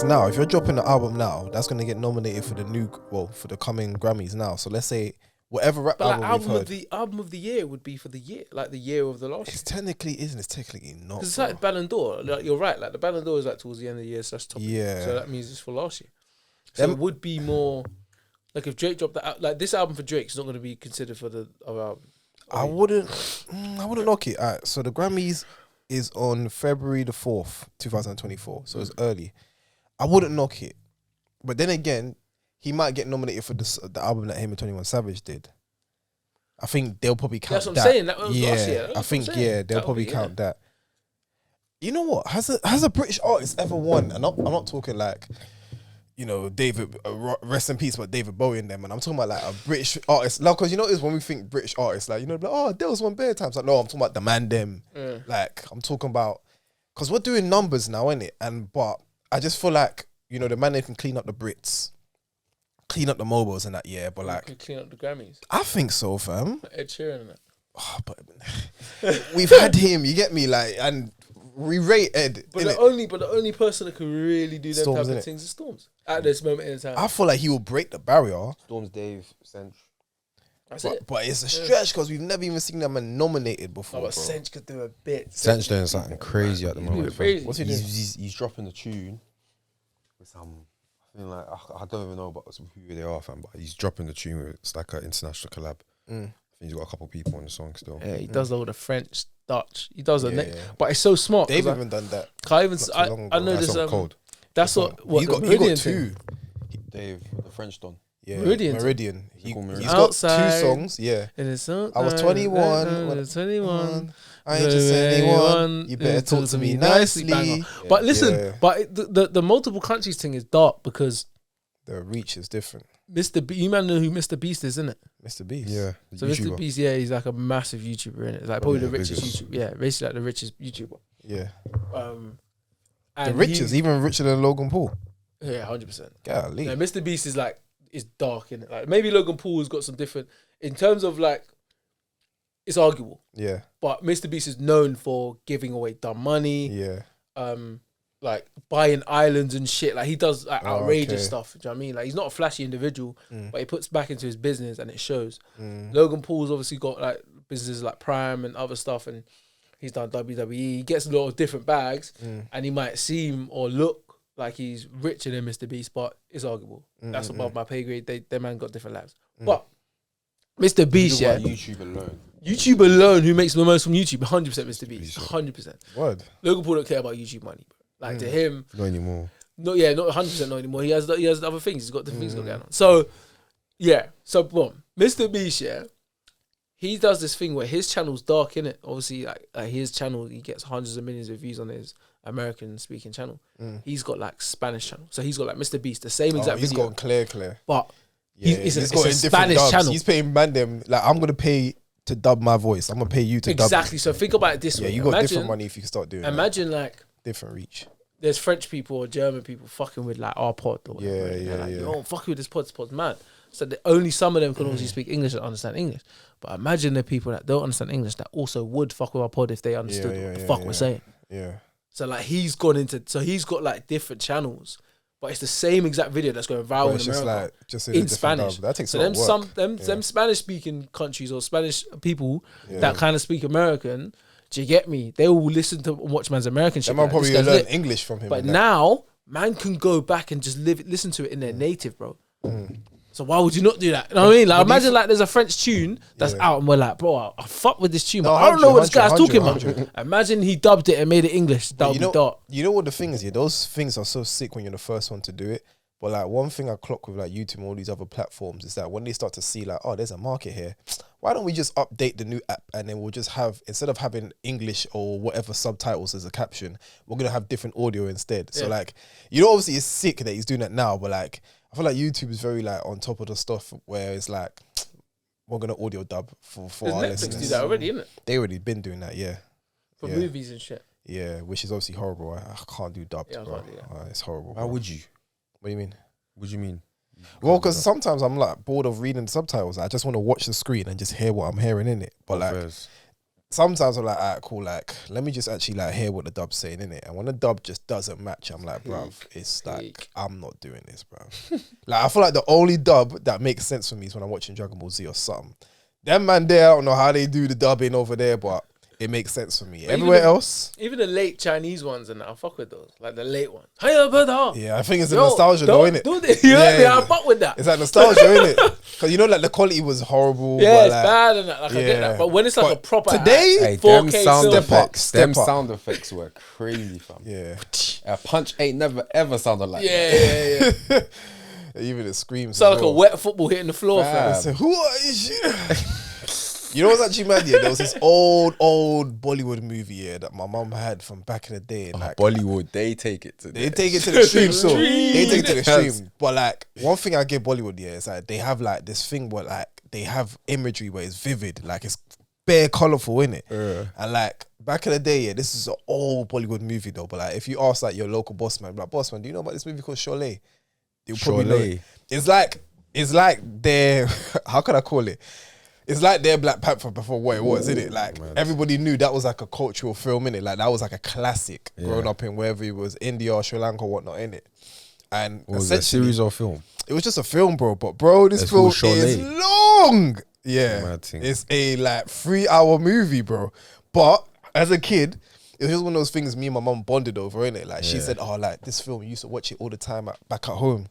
artist now, if you're dropping an album now, that's gonna get nominated for for the coming Grammys now. So let's say whatever rap But album we've heard, the album of the year would be for the year, like the year of the last year. it's technically not. Because it's like Ballon d'Or. Like, you're right. Like the Ballon d'Or is like towards the end of the year, so that's top. Yeah. So that means it's for last year. So it would be more like if Drake dropped that. Like this album for Drake is not going to be considered for the other album. I wouldn't knock it. Alright, so the Grammys is on February the 4th, 2024. So it's early. I wouldn't knock it, but then again, he might get nominated for the album that him and 21 Savage did. I think they'll probably count that. That's what I'm saying. That was last year. I think they'll probably count that. You know what? Has a British artist ever won? And I'm not talking like, you know, David, rest in peace, but David Bowie and them. And I'm talking about like a British artist. Like, because you know, is when we think British artists, like, you know, like, oh, there was one bare times. Like, no, I'm talking about the man them. Like, I'm talking about, because we're doing numbers now, innit? But I just feel like, you know, the man they can clean up the Brits, clean up the mobiles and that, yeah. But like, clean up the Grammys. I think so, fam. Ed Sheeran and that. Oh, but we've had him, you get me, like, and we rate Ed. But the only person that can really do them Storms, type of things is Storms at this moment in time. I feel like he will break the barrier. Storms, Dave, Sench. That's it. But it's a stretch because we've never even seen that man nominated before. Oh, but Sench could do a bit. Sench doing something crazy at the moment. Crazy. What's he doing? He's dropping a tune with some. I feel like I don't even know about who they are, fam. But he's dropping the tune. It's like an international collab. I think he's got a couple people on the song still. Yeah, he does all the French, Dutch. He does but it's so smart. They've even done that. I know That's this. not cold. That's what he got Meridian two. thing. Dave, the French Don. Yeah, Meridian. He's called got Meridian. two Outside. songs. Yeah, And it's I was 21. I was 21. I ain't just anyone. You better talk to me nicely. Banger. But listen, Yeah. but the multiple countries thing is dark because The reach is different. Mr. B, you man know who Mr. Beast is, isn't it? Mr. Beast. Yeah. So Mr. Beast, yeah, he's like a massive YouTuber, innit? It's like probably the richest biggest. YouTuber. Yeah, basically like the richest YouTuber. Yeah. And The richest, even richer than Logan Paul. Yeah, 100%. Golly. Yeah, Mr. Beast is dark in it. Like maybe Logan Paul has got some different in terms of like it's arguable. Yeah. But Mr. Beast is known for giving away dumb money. Yeah. Like buying islands and shit. Like he does like outrageous okay. stuff. Do you know what I mean? Like he's not a flashy individual, but he puts back into his business and it shows. Mm. Logan Paul's obviously got like businesses like Prime and other stuff, and he's done WWE. He gets a lot of different bags, and he might seem or look like he's richer than Mr. Beast, but it's arguable. That's above my pay grade. They man got different lives. But Mr. Beast, yeah, YouTube alone, who makes the most from YouTube? 100% Mr. Beast, 100%. Word. Logan Paul don't care about YouTube money, bro. Like to him, Not anymore. not 100% not anymore. He has other things. He's got different things going on. So yeah, so boom, Mr. Beast, yeah, he does this thing where his channel's dark, innit? Obviously, like his channel, he gets hundreds of millions of views on his American speaking channel. He's got like Spanish channel, so he's got like Mr. Beast, the same exact He's video, gone clear. but Yeah, it's he's a got in different Spanish dubs. channel. He's paying man them like I'm gonna pay to dub my voice. I'm gonna pay you to dub. Exactly. So think about it this Yeah, way. you got different money if you can start doing. Imagine like different reach. there's French people or German people fucking with like our pod or whatever. Yeah, and they're yeah, like, yeah. yo, fuck with this pod, this pod's mad. So only some of them can obviously speak English and understand English. But imagine the people that don't understand English that also would fuck with our pod if they understood what the fuck we're saying. Yeah. So like he's got like different channels, but it's the same exact video that's going viral But in it's just America like just in Spanish. That takes so a lot them of work. them Spanish speaking countries or Spanish people that kind of speak American. Do you get me? They will listen to watch man's American shit. That man like, probably this guy's learn lit. English from him. But and that. now, man can go back and just listen to it in their native, bro. So why would you not do that? You know what I mean? Like, imagine like there's a French tune that's out and we're like, bro, I fuck with this tune, but I don't know what this guy's talking about. Imagine he dubbed it and made it English. That would be dark. You know what the thing is? Yeah, those things are so sick when you're the first one to do it. But like one thing I clock with like YouTube and all these other platforms is that when they start to see like, oh, there's a market here, why don't we just update the new app and then we'll just have, instead of having English or whatever subtitles as a caption, we're gonna have different audio instead. So like, you know, obviously it's sick that he's doing that now, but like I feel like YouTube is very like on top of the stuff where it's like we're gonna audio dub for our Netflix listeners. do that already, innit? They already been doing that, yeah. For movies and shit. Yeah, which is obviously horrible. I can't do dubbed, Yeah, I bro. can't do that. It's horrible. How would you? What do you mean? What do you mean? Well, because sometimes I'm like bored of reading the subtitles. I just want to watch the screen and just hear what I'm hearing in it. But like, sometimes I'm like, alright, cool, like, let me just actually like hear what the dub's saying, innit? And when the dub just doesn't match, I'm like, bruv, it's like, I'm not doing this, bruv. Like, I feel like the only dub that makes sense for me is when I'm watching Dragon Ball Z or something. Them man there, I don't know how they do the dubbing over there, but it makes sense for me. Everywhere else, even the late Chinese ones, and I fuck with those, like the late one. Yeah, yeah, I think it's a nostalgia though, innit? Yeah, I fuck with that. It's like nostalgia, innit? Because you know, like the quality was horrible. Yeah, but it's like, bad and that. Like, I get that. But when it's like a proper today, Hey, 4K them sound silver. effects, Step them up. sound effects were crazy, fam. yeah, A punch ain't never ever sounded like that. Yeah. even the screams. Sound as like a well. wet football hitting the floor, Fam. fam. I said, who is you? You know what's actually mad? Yeah, there was this old Bollywood movie that my mum had from back in the day. And like, Bollywood, they take it to they take it to the extreme, so they take it to the Yes. extreme. But like, one thing I give Bollywood, yeah, is like they have like this thing where like they have imagery where it's vivid, like it's bare colourful, innit? And like back in the day, yeah, this is an old Bollywood movie though. But like, if you ask like your local boss man, like, boss man, do you know about this movie called Sholay? They'll probably know it. It's like their how can I call it? It's like their Black Panther before what it was, innit? Like everybody knew that was like a cultural film, innit? Like that was like a classic growing up in wherever it was, India or Sri Lanka or whatnot, innit? And Was it a essentially, series or film? it was just a film, bro. But bro, this It's film called Sholay. is long. Yeah, Mad thing. it's a like 3-hour movie, bro. But as a kid, it was just one of those things me and my mum bonded over, innit? Like she said, oh, like this film, you used to watch it all the time back at home.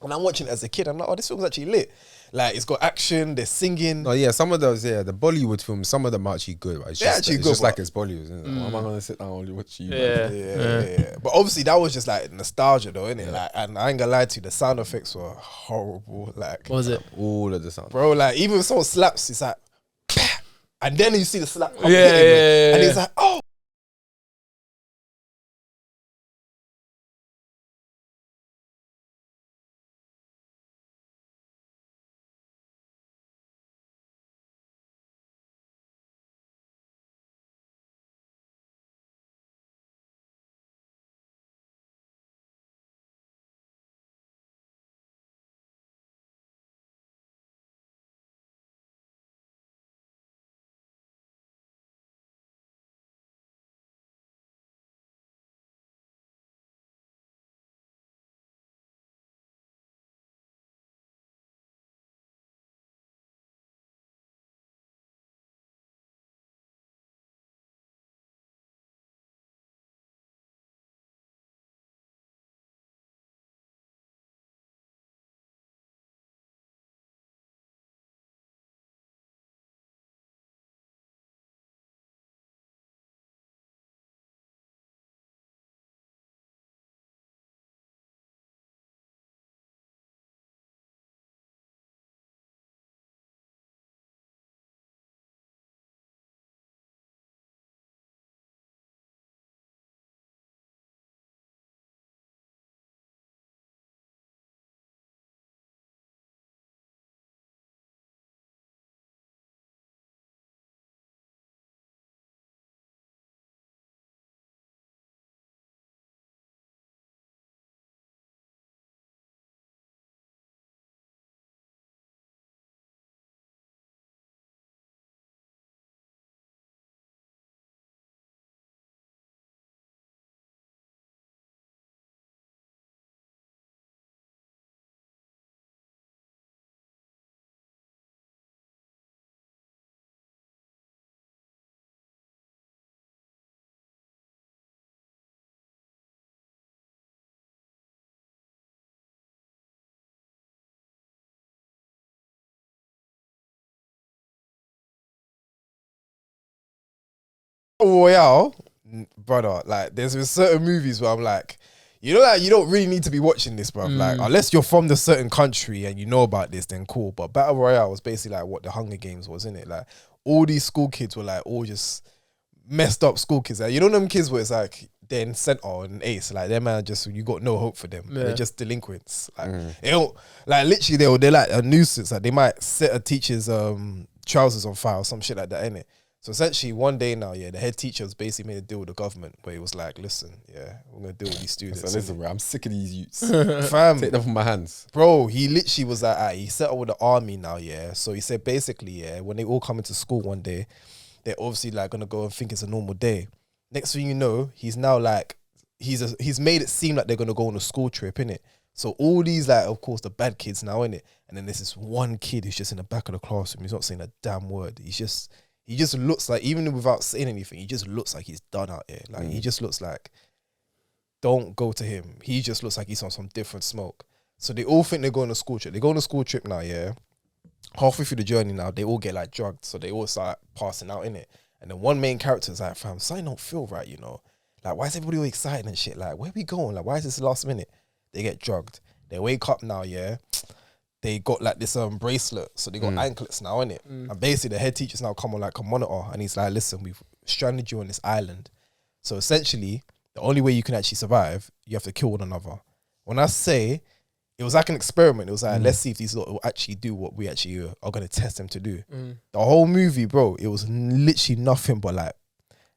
And I'm watching it as a kid. I'm like, oh, this film's actually lit. Like it's got action, they're singing. Oh yeah, some of those, the Bollywood films, some of them are actually good. But it's They're just, actually it's good, just but- like it's Bollywood, isn't it? Why am I gonna sit down and only watch you? Yeah. Yeah. But obviously that was just like nostalgia though, innit? Like, and I ain't gonna lie to you, the sound effects were horrible. Like, What was it? All of the sound. bro, like even if someone slaps, it's like, "Pah," and then you see the slap come Yeah, hit him, yeah, and yeah. he's like, oh. Royale, brother, like there's been certain movies where I'm like, you know, like you don't really need to be watching this, bruv. Like unless you're from the certain country and you know about this, then cool. But Battle Royale was basically like what the Hunger Games was, innit? Like all these school kids were like all just messed up school kids. Like, you know them kids where it's like they're in centre and ace, like them man just you got no hope for them. Yeah. They're just delinquents. Like they don't, like literally they're like a nuisance. Like they might set a teacher's trousers on fire or some shit like that, innit? So essentially, one day now, the head teacher has basically made a deal with the government where he was like, listen, we're going to deal with these students. So listen, bro, I'm sick of these youths. Fam, Take them from my hands. bro, he literally was like, he set up with the army now, So he said basically, when they all come into school one day, they're obviously like gonna go and think it's a normal day. Next thing you know, he's now like he's made it seem like they're gonna go on a school trip, innit? So all these like, of course, the bad kids now, innit? And then there's this one kid who's just in the back of the classroom. He's not saying a damn word. He just looks like, even without saying anything, he just looks like he's done out here. Like he just looks like, don't go to him. He just looks like he's on some different smoke. So they all think they're going on a school trip. They go on a school trip now, yeah. Halfway through the journey now, they all get like drugged. So they all start passing out, innit? And then one main character is like, fam, something don't feel right, you know? Like, why is everybody all excited and shit? Like, where we going? Like, why is this last minute? They get drugged. They wake up now, yeah. They got like this bracelet. So they got anklets now, innit? And basically the head teacher's now come on like a monitor. And he's like, listen, we've stranded you on this island. So essentially, the only way you can actually survive, you have to kill one another. When I say, it was like an experiment. It was like, let's see if these lot will actually do what we actually are going to test them to do. The whole movie, bro, it was literally nothing but like,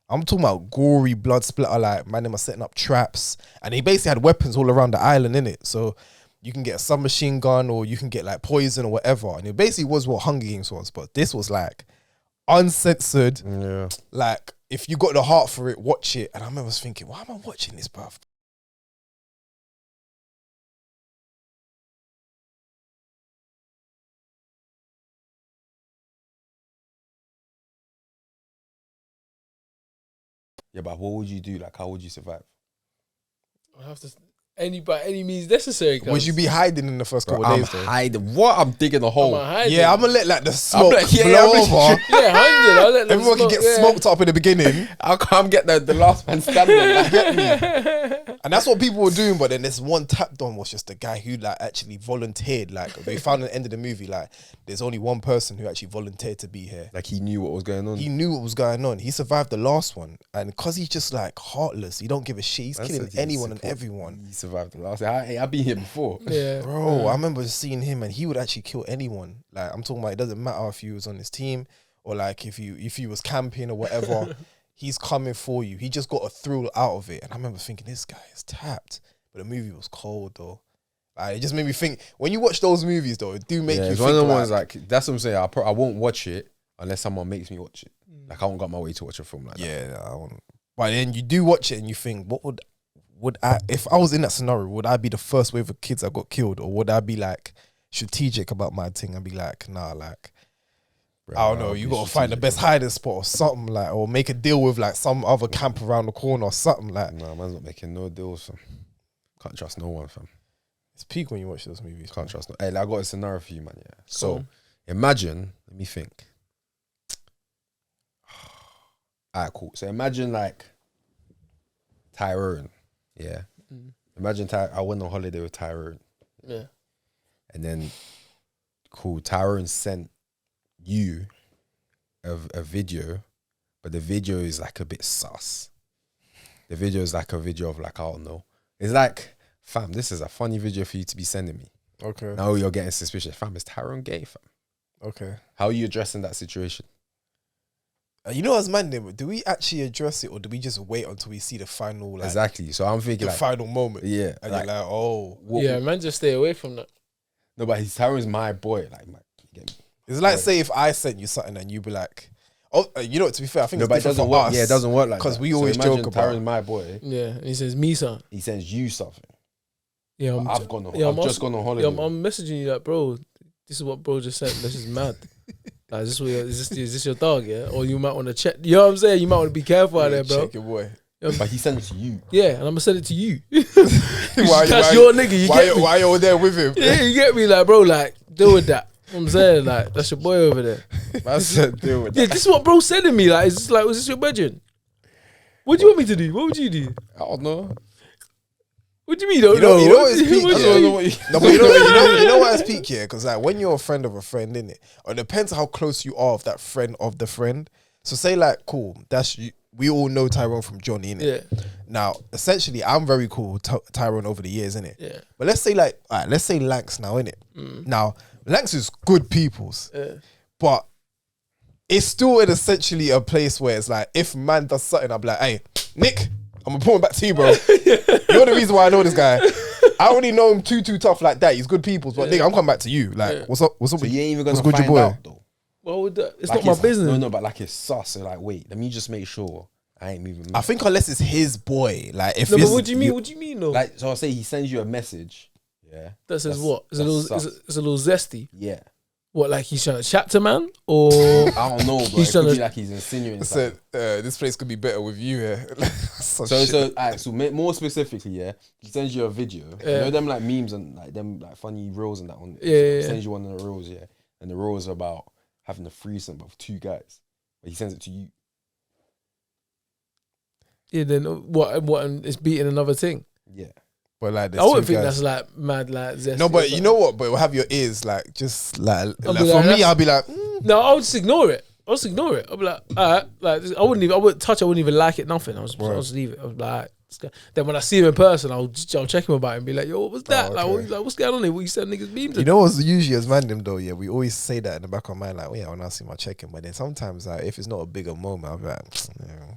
I'm talking about gory blood splatter, like, man, them are setting up traps. And they basically had weapons all around the island, innit? So you can get a submachine gun or you can get like poison or whatever. And it basically was what Hunger Games was. But this was like uncensored. Yeah. Like, if you got the heart for it, watch it. And I remember thinking, why am I watching this, bruv? Yeah, but what would you do? Like, how would you survive? I have to by any means necessary. Would you be hiding in the first couple of days, though? hiding. What? I'm digging a hole. Yeah, I'm gonna let like the smoke blow over. Yeah, 100. I'll let them Everyone can get smoked up in the beginning. I'll come get the last man standing. Like, get me. And that's what people were doing. But then this one tapped on was just the guy who like actually volunteered. Like they found at the end of the movie, like there's only one person who actually volunteered to be here. Like he knew what was going on. He knew what was going on. He survived the last one, and because he's just like heartless, he don't give a shit. He's killing anyone and everyone. He survived the last. Hey, I've been here before. Yeah, bro. I remember seeing him, and he would actually kill anyone. Like I'm talking about, it doesn't matter if he was on his team or like if he was camping or whatever. He's coming for you. He just got a thrill out of it, and I remember thinking, this guy is tapped. But the movie was cold though. Like, it just made me think. When you watch those movies though, it do make you. It's think one of the ones like that's what I'm saying. I won't watch it unless someone makes me watch it. Like I won't go my way to watch a film like that. Yeah, I won't. But then you do watch it and you think, what would I, if I was in that scenario, would I be the first wave of kids that got killed, or would I be like strategic about my thing and be like, nah, like, bro, I don't know, you gotta find the best hiding spot or something, like, or make a deal with like some other camp around the corner or something like. Nah, man's not making no deals, fam. Can't trust no one, fam. It's peak when you watch those movies. Can't trust no. Hey, I got a scenario for you, man. Yeah. So imagine, let me think. Alright, cool. So imagine like Tyrone. Yeah. Imagine I went on holiday with Tyrone. Yeah. And then, cool, Tyrone sent you a video, but the video is like a bit sus. The video is like a video of like, I don't know. It's like, fam, this is a funny video for you to be sending me. Okay. Now you're getting suspicious. Fam, is Tyrone gay, fam? Okay. How are you addressing that situation? You know, as man, do we actually address it, or do we just wait until we see the final? Like, exactly. So I'm thinking the like final moment. Yeah. And you're like, oh. Yeah, man, just stay away from that. No, but Tyrone's my boy. Like, you get me? It's like, say if I sent you something and you be like, oh, you know, to be fair, I think No, it's but it different doesn't for work. us. Yeah, it doesn't work like that. Because we So always imagine joke about Tyrone's my boy. Yeah, and he says, me, son. He sends you something. Yeah, I've just gone on holiday. Yeah, I'm messaging you like, bro, this is what bro just sent. This is mad. Like, is this your dog, yeah? Or you might want to check. You know what I'm saying? You might want to be careful out there, bro. Check your boy. But he sent it to you. Yeah, and I'm going to send it to you. Why, That's your nigga. You get me? Why you're there with him? Yeah, you get me? Like, bro, like, deal with that. You know what I'm saying? Like, that's your boy over there. That's deal with Yeah, that. this is what bro's sending me. Like, was this your budget? What do you want me to do? What would you do? I don't know. What do you mean? You don't You know know? what it's peak. What do you mean? No, but you know what it's peak here? Because like when you're a friend of a friend, innit? Or it depends how close you are of that friend of the friend. So say like, cool, that's you. We all know Tyrone from Johnny, innit? Yeah. Now, essentially, I'm very cool with Tyrone over the years, innit? Yeah. But let's say like, all right, let's say Lanx now, innit? Now, Lanx is good people's, but it's still essentially a place where it's like, if man does something, I'll be like, hey, Nick, I'm gonna put him back to you, bro. You're the reason why I know this guy. I already know him too tough like that. He's good people's, but nigga, I'm coming back to you. Like, what's up? What's up? So you ain't even what's gonna good, find your boy? out though. Why would that? It's Like not my business. No, but like it's sus. So like, wait, let me just make sure I ain't moving. I think unless it's his boy, like if No, it's, but what do you mean? What do you mean though? Like, so I'll say he sends you a message. Yeah. That says That's- what? It's a that's little. sus. It's a little zesty. Yeah. What, like he's trying to chat to man, or I don't know, but He's it trying could to- be like he's insinuating said something. this place could be better with you here. So alright, so more specifically, yeah, he sends you a video. You Yeah. know them like memes and like them like funny reels and that one. Yeah, yeah, He yeah. sends you one of the reels, yeah, and the reels are about having a threesome but with 2 guys. But he sends it to you. yeah, then what? And it's beating another thing. Yeah. but like, I wouldn't two think guys. that's like mad, like zesty. No, or but you something. know what? But it'll have your ears like just like, I'll be for like, me, that's- I'll be like, No, I would just ignore it. I'll just ignore it. I'll be like, alright, like I wouldn't touch. I wouldn't even like it. Nothing. I'll just leave it. I was like, alright, let's go. Then when I see him in person, I'll check him about it and be like, yo, what was that? okay. Like, what's going on here? What you send niggas memes? you know what's usually as random though? Yeah, we always say that in the back of my mind, like, yeah, when I see my check-in, but then sometimes like if it's not a bigger moment, I'll be like, yeah.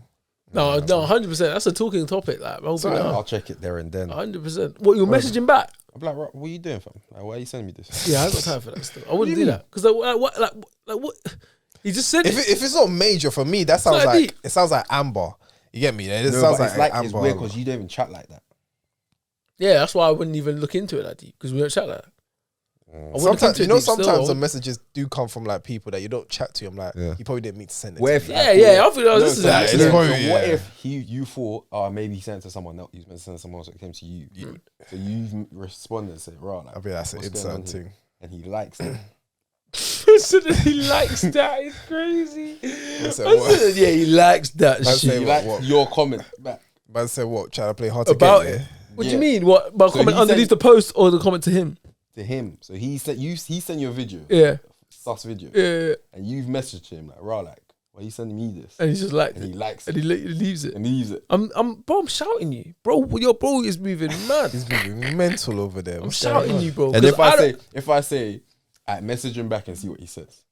No, 100%. That's a talking topic. Like, I'll check it there and then. 100%. What, you're messaging back? I'm like, what are you doing, fam? Like, why are you sending me this? Yeah, I ain't got time for that stuff. I wouldn't do that because like what? He just said If it's not major for me, that sounds not like deep. it sounds like Amber. You get me? It No, sounds but like, it's Amber. weird because you don't even chat like that. Yeah, that's why I wouldn't even look into it that deep because we don't chat like that. I wouldn't look Sometimes into it deep still. sometimes the messages do come from like people that you don't chat to. I'm like, Yeah. you probably didn't mean to send it. Where to if me. Yeah, I feel like this is so an it's accident. probably- So what yeah. if you thought, oh, maybe he sent it to someone else, he was meant to send it to someone else, it came to you. So you responded and said, right, like, I mean, that's an what's going on inside here? thing. And he likes it. So that he likes that. It's crazy. said I what? said, yeah, he likes that Man shit. said He what, likes your comment back. Man said what? Trying to play hard to About get it. there. What do Yeah. you mean? What? But So comment he underneath said- the post or the comment to him? To him. So he sent you a video, Yeah, sus video, yeah. and you've messaged him like, right, like, why are you sending me this? And he's just like, And he likes and it. he leaves it. And he leaves it. Bro, I'm shouting you, bro. Your bro is moving mad. He's moving mental over there. I'm What's going shouting on? you, bro. And 'cause if I say, I message him back and see what he says,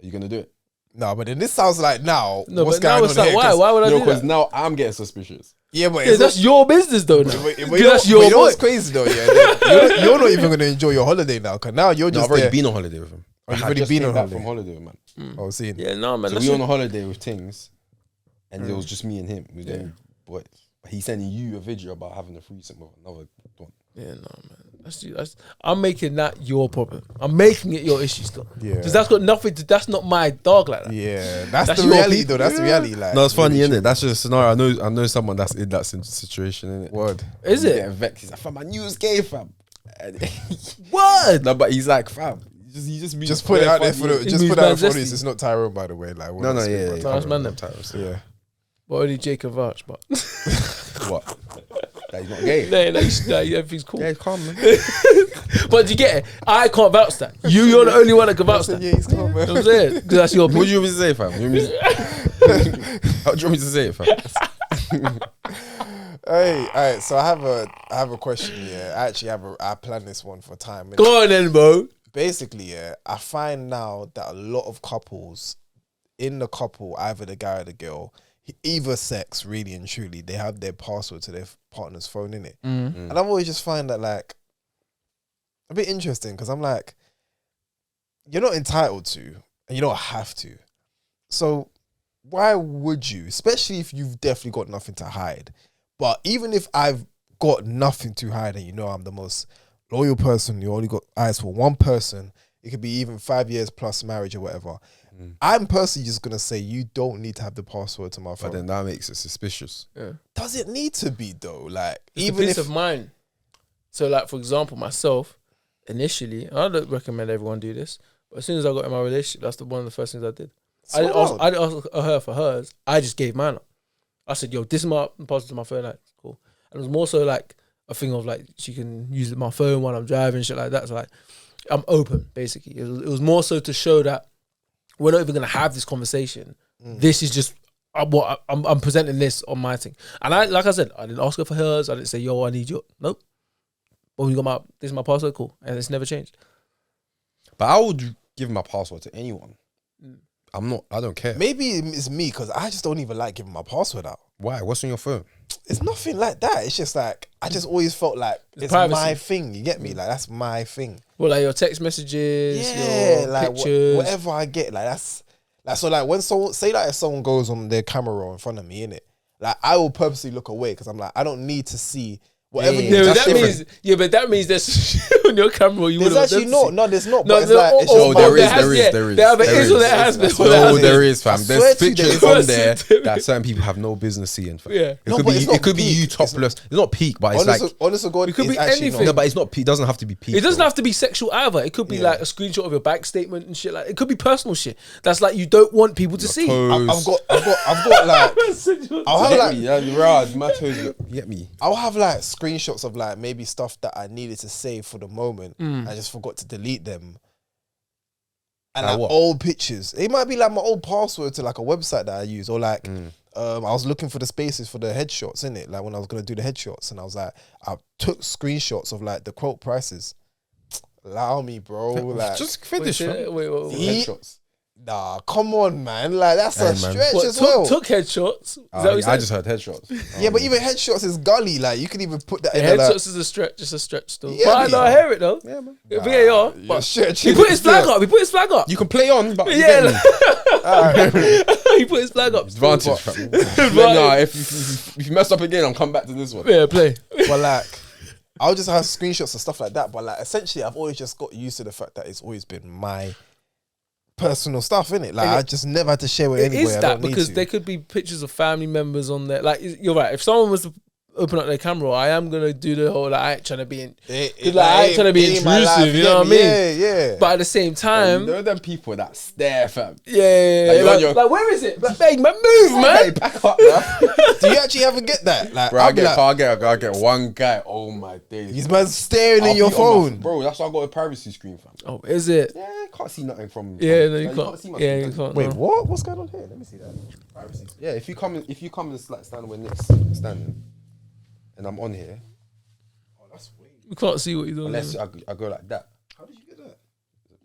are you gonna do it? No, but then this sounds like now. no, what's but now going it's on like, here? why? 'Cause- Why would I No, do because that? now I'm getting suspicious. Yeah, but Yeah, it's that's your business though. Now. But, but, That's you your know boy. what's crazy though? Yeah, you're not even gonna enjoy your holiday now because now you're No, just I've already there. been on holiday with him. Oh, you've I already just been came on back holiday? from holiday with man. I was seeing. Yeah, no, man. So That's we on a holiday with Tings, and it was just me and him. We was doing boys. But he's sending you a video about having a threesome with another one. yeah, no, man. That's I'm making that your problem. I'm making it your issue still. Yeah. Because that's got nothing to. That's not my dog like that. Yeah, that's That's the your reality people. though. That's the Yeah. reality. Like, No, it's funny, really isn't it? That's just a scenario. I know someone that's in that situation, isn't it? Word. Is He's it? getting vexed. He's like, fam, I knew it was gay, fam. Word. No, but he's like, fam, he just Just put it out there for the. He Just moves put it out mad for the zesty. audience. It's not Tyrone, by the way. Like, No, yeah. No, that's man them. Yeah. But only Jake can vouch. But What? That he's not gay. no, everything's cool. Yeah, calm, man. But do you get it? I can't vouch that. You're the only one that can vouch that. Yeah, he's calm, You know man. what I'm saying? Because that's your What do opinion. you want me to say, fam? How do you want me to say it, fam? Hey, all right. So I have a question. Yeah, I planned this one for time. Go on then, bro. Basically, yeah, I find now that a lot of couples, in the couple, either the guy or the girl, either sex, really and truly, they have their password to their partner's phone in it, and I've always just find that like a bit interesting because I'm like, you're not entitled to, and you don't have to. So why would you, especially if you've definitely got nothing to hide? But even if I've got nothing to hide and you know I'm the most loyal person, you only got eyes for one person, it could be even 5 years plus marriage or whatever. I'm personally just going to say you don't need to have the password to my phone. But then that makes it suspicious. Yeah. Does it need to be though? Like, It's even a peace if... of mind. So, like for example, myself, initially, I don't recommend everyone do this, but as soon as I got in my relationship, that's one of the first things I did. I didn't ask her for hers. I just gave mine up. I said, "Yo, this is my password to my phone." Like, cool. And it was more so like a thing of like she can use my phone while I'm driving, shit like that. So like, I'm open basically. It was more so to show that we're not even gonna have this conversation. This is just what I'm presenting this on my thing. And I, like I said, I didn't ask her for hers. I didn't say, "Yo, I need your." Nope. Well, you got this is my password, cool, and it's never changed. But I would give my password to anyone. I don't care. Maybe it's me because I just don't even like giving my password out. Why? What's on your phone? It's nothing like that. It's just like I just always felt like it's privacy. my thing. You get me? Like that's my thing. Well, like your text messages, Yeah, your like pictures. whatever I get, like that's like so. Like when someone say like if someone goes on their camera roll in front of me, innit? Like I will purposely look away because I'm like I don't need to see whatever. Yeah, you Yeah, but that's that different. means but that means there's shit on your camera. You There's would've actually never not. seen. No, there's not. No, But it's no, like it's oh, just there about- is, there is. There There is is. or there has been. That's or there No, hasn't. there is, fam. I swear There's to you, pictures there on is. there that certain people have no business seeing. Fam. Yeah. It No, could but be. it's It not could be you peak. It's topless. It's not peak, but it's like honest to God, It could it's be actually anything. no, not. but it's not peak. It doesn't have to be peak. It doesn't though. have to be sexual either. It could be Yeah. like a screenshot of your bank statement and shit. Like it could be personal shit. That's like you don't want people to see. I've got like I'll have like You get me? I'll have like screenshots of like maybe stuff that I needed to save for the moment. I just forgot to delete them. And Like like what? old pictures. It might be like my old password to like a website that I use, or like I was looking for the spaces for the headshots in it. Like when I was gonna do the headshots, and I was like, I took screenshots of like the quote prices. Allow me, bro. Like Just finish. fam. Wait. He- Headshots. nah, come on, man. Like that's Hey, a man. stretch What, as well. took headshots. Is that what you I said? just heard headshots. Yeah, but even headshots is gully. Like you can even put that in Yeah, a, like, headshots is a stretch. It's a stretch still. Yeah, but I but- know I hear it though. Yeah, man. Yeah, VAR. yeah, But shit, he put his flag still. up. He put his flag up. You can play on, but you Yeah, get me? he put his flag up. still, Advantage, but- fam. Nah, if you mess up again, I'll come back to this one. Yeah, play. But like, I'll just have screenshots and stuff like that. But like, essentially, I've always just got used to the fact that it's always been my personal stuff, innit? Like, And I just never had to share with It anybody. is I that don't need because to. there could be pictures of family members on there. Like you're right. If someone was to open up their camera, I am gonna do the whole like I ain't trying to be in. It- like, I ain't trying to be ain't my intrusive, life, you know what I mean? Yeah, yeah. But at the same time, There are them people that stare, fam. yeah, Like, you're on your- like where is it? Like, bang, man, move, Hey, man. back up, bro. do you actually ever get that? Like, Bro, I'll be like, I get one guy. Oh my days. these man's staring I'll in your be on my phone. bro. That's why I got a privacy screen, fam. Oh, is it? Yeah, can't see nothing from. Yeah, from- no, you like, can't. see my Yeah, screen, you can can't. Wait, no. what? What's going on here? Let me see that. Privacy. Yeah, if you come and like stand where Nick's standing, and I'm on here, Oh, that's weird. We can't see what you're doing. unless I go like that. How did you get that?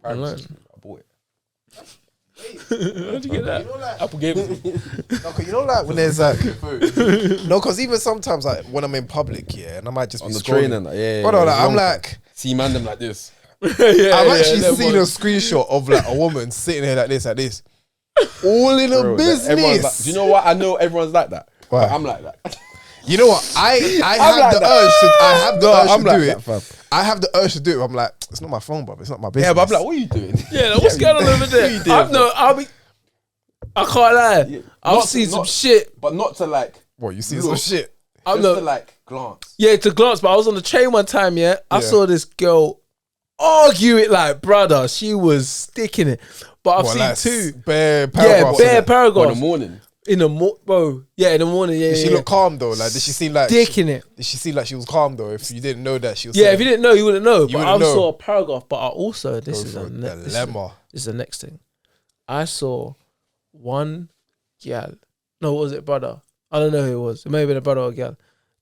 Privacy Online. screen, I bought it. How'd you get that? You know, like, Apple gave it to me. no, 'cause you know, like when there's like, no, because even sometimes like when I'm in public, yeah, and I might just On be the scrolling. train and like, yeah, Brother, yeah, like, it's I'm long, like. see man them like this. I've actually that seen one. a screenshot of like a woman sitting here like this, all in a Bro, everyone's like, business. do you know what? I know everyone's like that. Why? But I'm like that. You know what? I have like the that. urge to. I have the urge I'm to like do that, it. fam. I have the urge to do it. I'm like, it's not my phone, bro. It's not my business. Yeah, but I'm like, what are you doing? Yeah, like, what's going on over there? I can't lie. Yeah, I've not- seen some not- shit. But not to like, What you see some Look. shit. I'm just not. to like glance. Yeah, to glance, but I was on the train one time, yeah. I Yeah. saw this girl argue it like, brother, she was sticking it. But I've What, seen like, two. bare Yeah, paragraphs. bare Or in the paragraphs. morning. In the bro. Yeah, in the morning, yeah. Did she yeah, look calm though? Like, did she seem like? Dicking it. Did she seem like she was calm though? If you didn't know that she was. Yeah, saying, if you didn't know, you wouldn't know. But wouldn't I know. saw a paragraph, but I also, this go is for a a this is- dilemma. This is the next thing. I saw one gal. No, what was it, brother? I don't know who it was. It may have been a brother or a gal.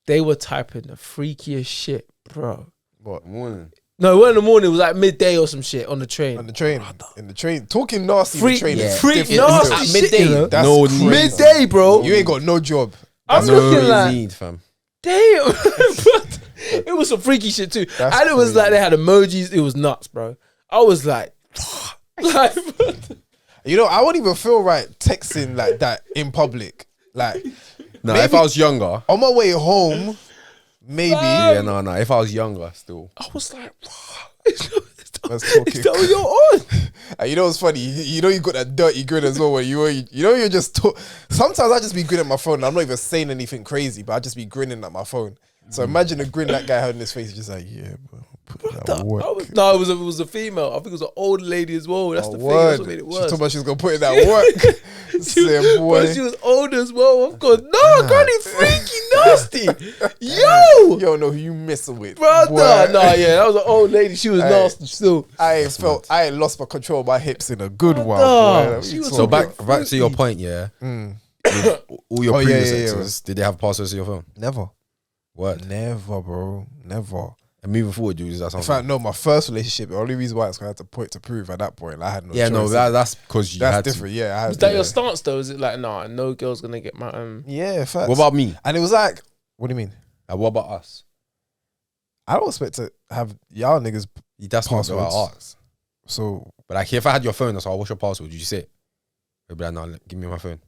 They were typing the freakiest shit, bro. What? Morning. No, it wasn't in the morning. It was like midday or some shit on the train. On the train. In the train. Talking nasty in Freak, the train. is freak different nasty still. shit, you know? That's No crazy. need. Midday, bro. You ain't got no job. I'm No looking like, need, fam. damn. It was some freaky shit too. That's and it was crazy. like they had emojis. It was nuts, bro. I was like, like You know, I wouldn't even feel right texting like that in public. Like, No, Maybe- if I was younger, on my way home, maybe. yeah, no. If I was younger, still. I was like, Let's talk is it. that what you're on? And you know what's funny? You know you got that dirty grin as well. When you know you're just. Sometimes I just be grinning at my phone. And I'm not even saying anything crazy, but I just be grinning at my phone. So imagine the grin that guy had on his face, just like, yeah, bro. Put that work. No, it was a female. I think it was an old lady as well. That's Oh, the thing. That's what word. made it She worse. told me she was gonna put in that work. Say, boy. But she was old as well. I'm going, no, granny, freaky, nasty. Yo, You don't know who you messing with, brother. boy. No, yeah, that was an old lady. She was Hey. nasty still. I ain't lost my control of my hips in a good while. Brother, Boy. What she you was So talking back to your point, yeah. With all your Oh, yeah, previous yeah, yeah. exes, did they have passwords to your phone? Never. What? Never, bro. Never. And moving forward, dude, is that In something? fact, no, my first relationship, the only reason why it's because I had to point to prove at that point. Like, I had no Yeah, choice. no, that's because you That's had different. Yeah, I had Was that to. your stance though? Is it like, nah, no girl's gonna get my Yeah, facts. to. What about me? And it was like, What do you mean? Like, what about us? I don't expect to have y'all niggas. That's not what I Passwords. asked. So But like, if I had your phone, that's all. What's your password? Would you say it? They'd be like, no, give me my phone.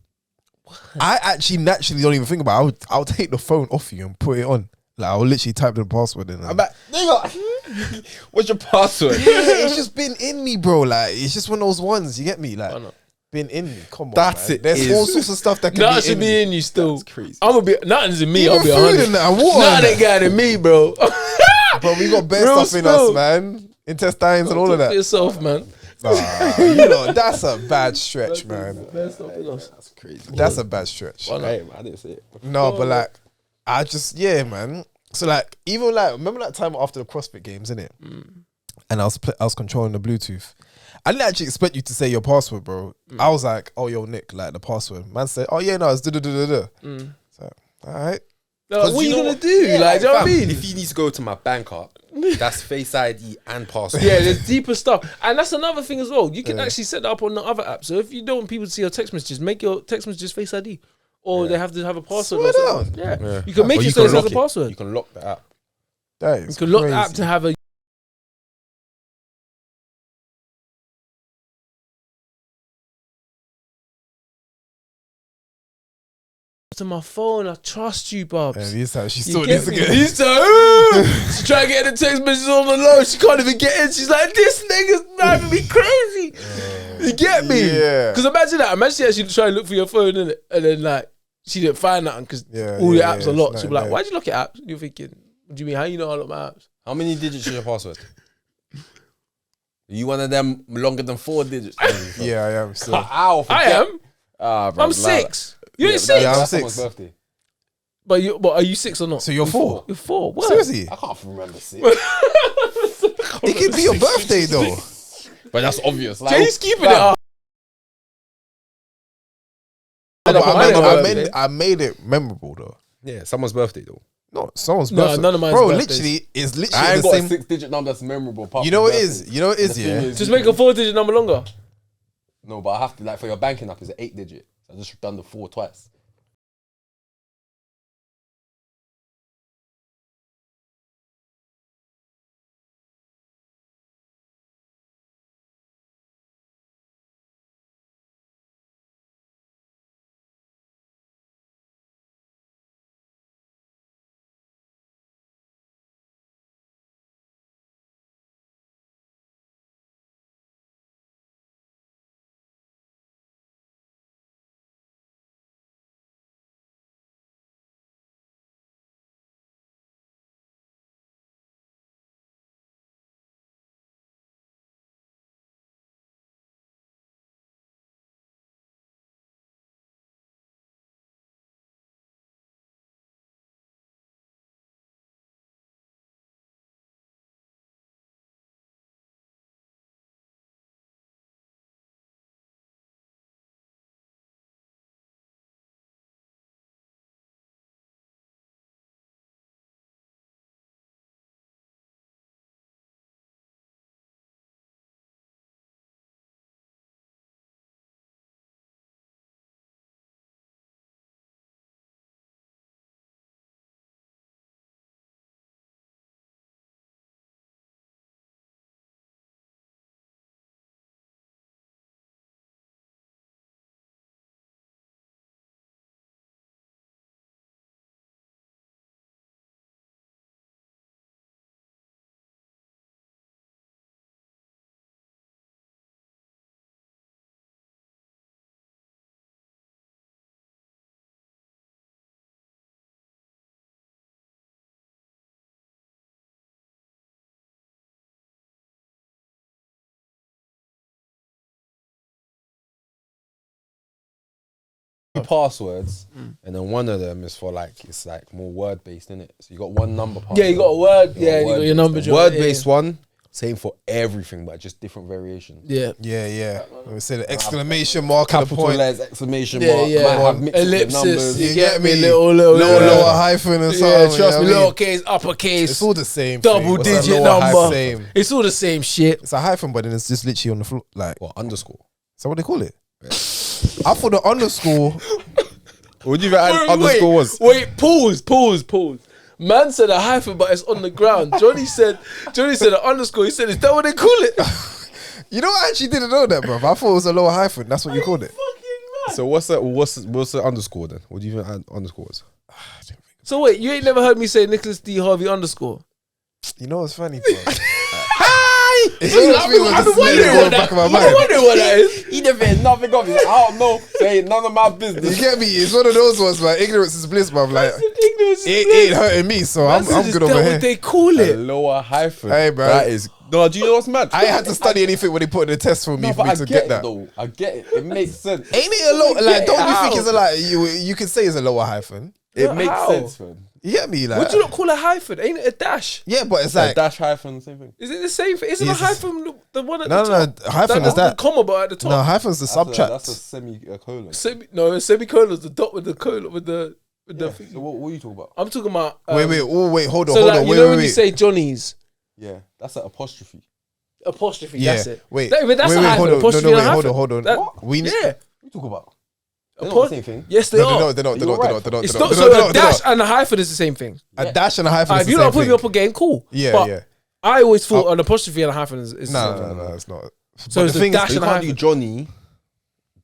I actually naturally don't even think about it. I'll take the phone off you and put it on. Like I'll literally type the password in. I'm like, nigga, what's your password? Yeah, it's just been in me, bro. Like it's just one of those ones. You get me? Like Why not? been in me. Come on, That's man. it There's is. all sorts of stuff that can Nothing be should in be me. in you still. That's crazy. I'm gonna be nothing's in me. I'll Even be food honest. in that, water in Nothing that. got in me, bro. Bro, we got bare Real stuff in spill. us, man. Intestines and all of Talk for that. yourself, man. Nah, you know, that's a bad stretch, man. Best stuff in us. That's crazy. That's a bad stretch. Why not? Hey, man, I didn't say it. No, but like, I just, yeah, man. So like, even like, remember that time after the CrossFit Games, innit? And I was controlling the Bluetooth. I didn't actually expect you to say your password, bro. I was like, oh, yo, Nick, like the password. Man said, oh yeah, no, it's da-da-da-da-da. So, all right. Like, what are you know gonna do? Yeah, like, do you know what I fam, mean? If you need to go to my bank card, that's Face ID and password. Yeah, there's deeper stuff. And that's another thing as well. You can actually set that up on the other app. So if you don't want people to see your text messages, make your text messages Face ID. Or they have to have a password. Swear or something. down. Yeah. You can make Or it so it has lock a password. You can lock the app. That You is can lock the app crazy. to have a to my phone. I trust you, Bubs. Yeah, this time she You still get needs to me? get This time, she's trying to get the text messages on the low. She can't even get in. She's like, this nigga's driving me crazy. You get me? Yeah. Because imagine that. Imagine she actually try to look for your phone, innit? And then like she didn't find nothing because Yeah, all yeah, your apps yeah, are locked. it's She'll be not like, there. why'd you lock your apps? You're thinking, what do you mean? How you know I lock my apps? How many digits is your password? You one of them longer than 4 digits? Yeah, I am still. Ow, I am. bro, I'm 6. You ain't but 6. Yeah, I'm that's 6. someone's birthday. But are you 6 or not? So you're 4. You're 4. What? Seriously? I can't remember 6. It could be your birthday though. But that's obvious. Like, Jay's keeping it up. But I don't know. I made it memorable though. yeah, someone's birthday though. No, someone's No, birthday. none of mine's Bro, birthdays. literally, it's I literally ain't the got a same. 6-digit number that's memorable. apart You from know what it birthday. is? You know what it is, The thing yeah? is, Just make a 4-digit number longer. No, but I have to, like, for your banking app, is an 8-digit. So I just done the 4 twice. Passwords, and then one of them is for like, it's like more word based, isn't it? So you got one number password. Yeah, you got a word. Yeah, you got your number. Word based one, same for everything, but just different variations. Yeah. Yeah. We say the exclamation mark at the Capital point. letters, exclamation Yeah, mark, yeah. might have mixed with the Ellipsis. numbers. You You get get me? me? Little Lower hyphen and something. Yeah, trust me. you know what I mean? Lowercase, uppercase, It's all the same. double thing. What's that digit lower hyphen? number. Same. It's all the same shit. It's a hyphen, but then it's just literally on the floor. Like, What, underscore? is that what they call it? I thought the underscore. What do you think underscore was? Wait, pause. Man said a hyphen, but it's on the ground. Johnny said an underscore. He said, is that what they call it? You know, I actually didn't know that, bro. I thought it was a lower hyphen. That's what you called it. So what's the underscore then? What do you think underscore was? So wait, you ain't never heard me say Nicholas D. Harvey underscore? You know what's funny, bro? It's I've been wondering what that is. He never had nothing of it. I don't know. Say none of my business. You get me? It's one of those ones, like ignorance is bliss, bro. Like Ignorance is it ain't hurting me, so I'm good over what here. they call A it. lower hyphen. Hey, bro. That is. No, do you know what's mad? I ain't had to study anything when they put in the test for me No, for but me I to get get it that. though. I get it. It makes sense. Ain't it a low? Like, don't you think how? it's a like you can say it's a lower hyphen? It No, makes how? sense, man. You get me? Like, Would you not call it hyphen? Ain't it a dash? yeah, but it's Like like dash hyphen, same thing. Is it the same thing? Isn't a Yes, it's- hyphen the one at no, the top? hyphen is That's that. the comma but at the top. No, hyphen's the subtract. That's a semicolon. Semicolon is the dot with the colon with the thing. So what are you talking about? I'm talking about. Wait, hold on, So hold like on, you wait, know wait, when you wait. say Johnny's Yeah, that's an apostrophe. apostrophe. Yeah, That's it. wait, But that's wait, a wait, hyphen. hold on, Apostrophe no, and wait, a hold hyphen. on, hold on. That- We need. Yeah. What you talking about? They're not the same thing. Yes, they No, are. they're not. It's They're not. not. So a dash and a hyphen is the same thing. A dash and a hyphen. If is you the don't same put me thing. up again, cool. Yeah, But yeah. I always thought an apostrophe and a hyphen is No, it's not. So But it's the the thing is, dash You and a can't do hyphen. Johnny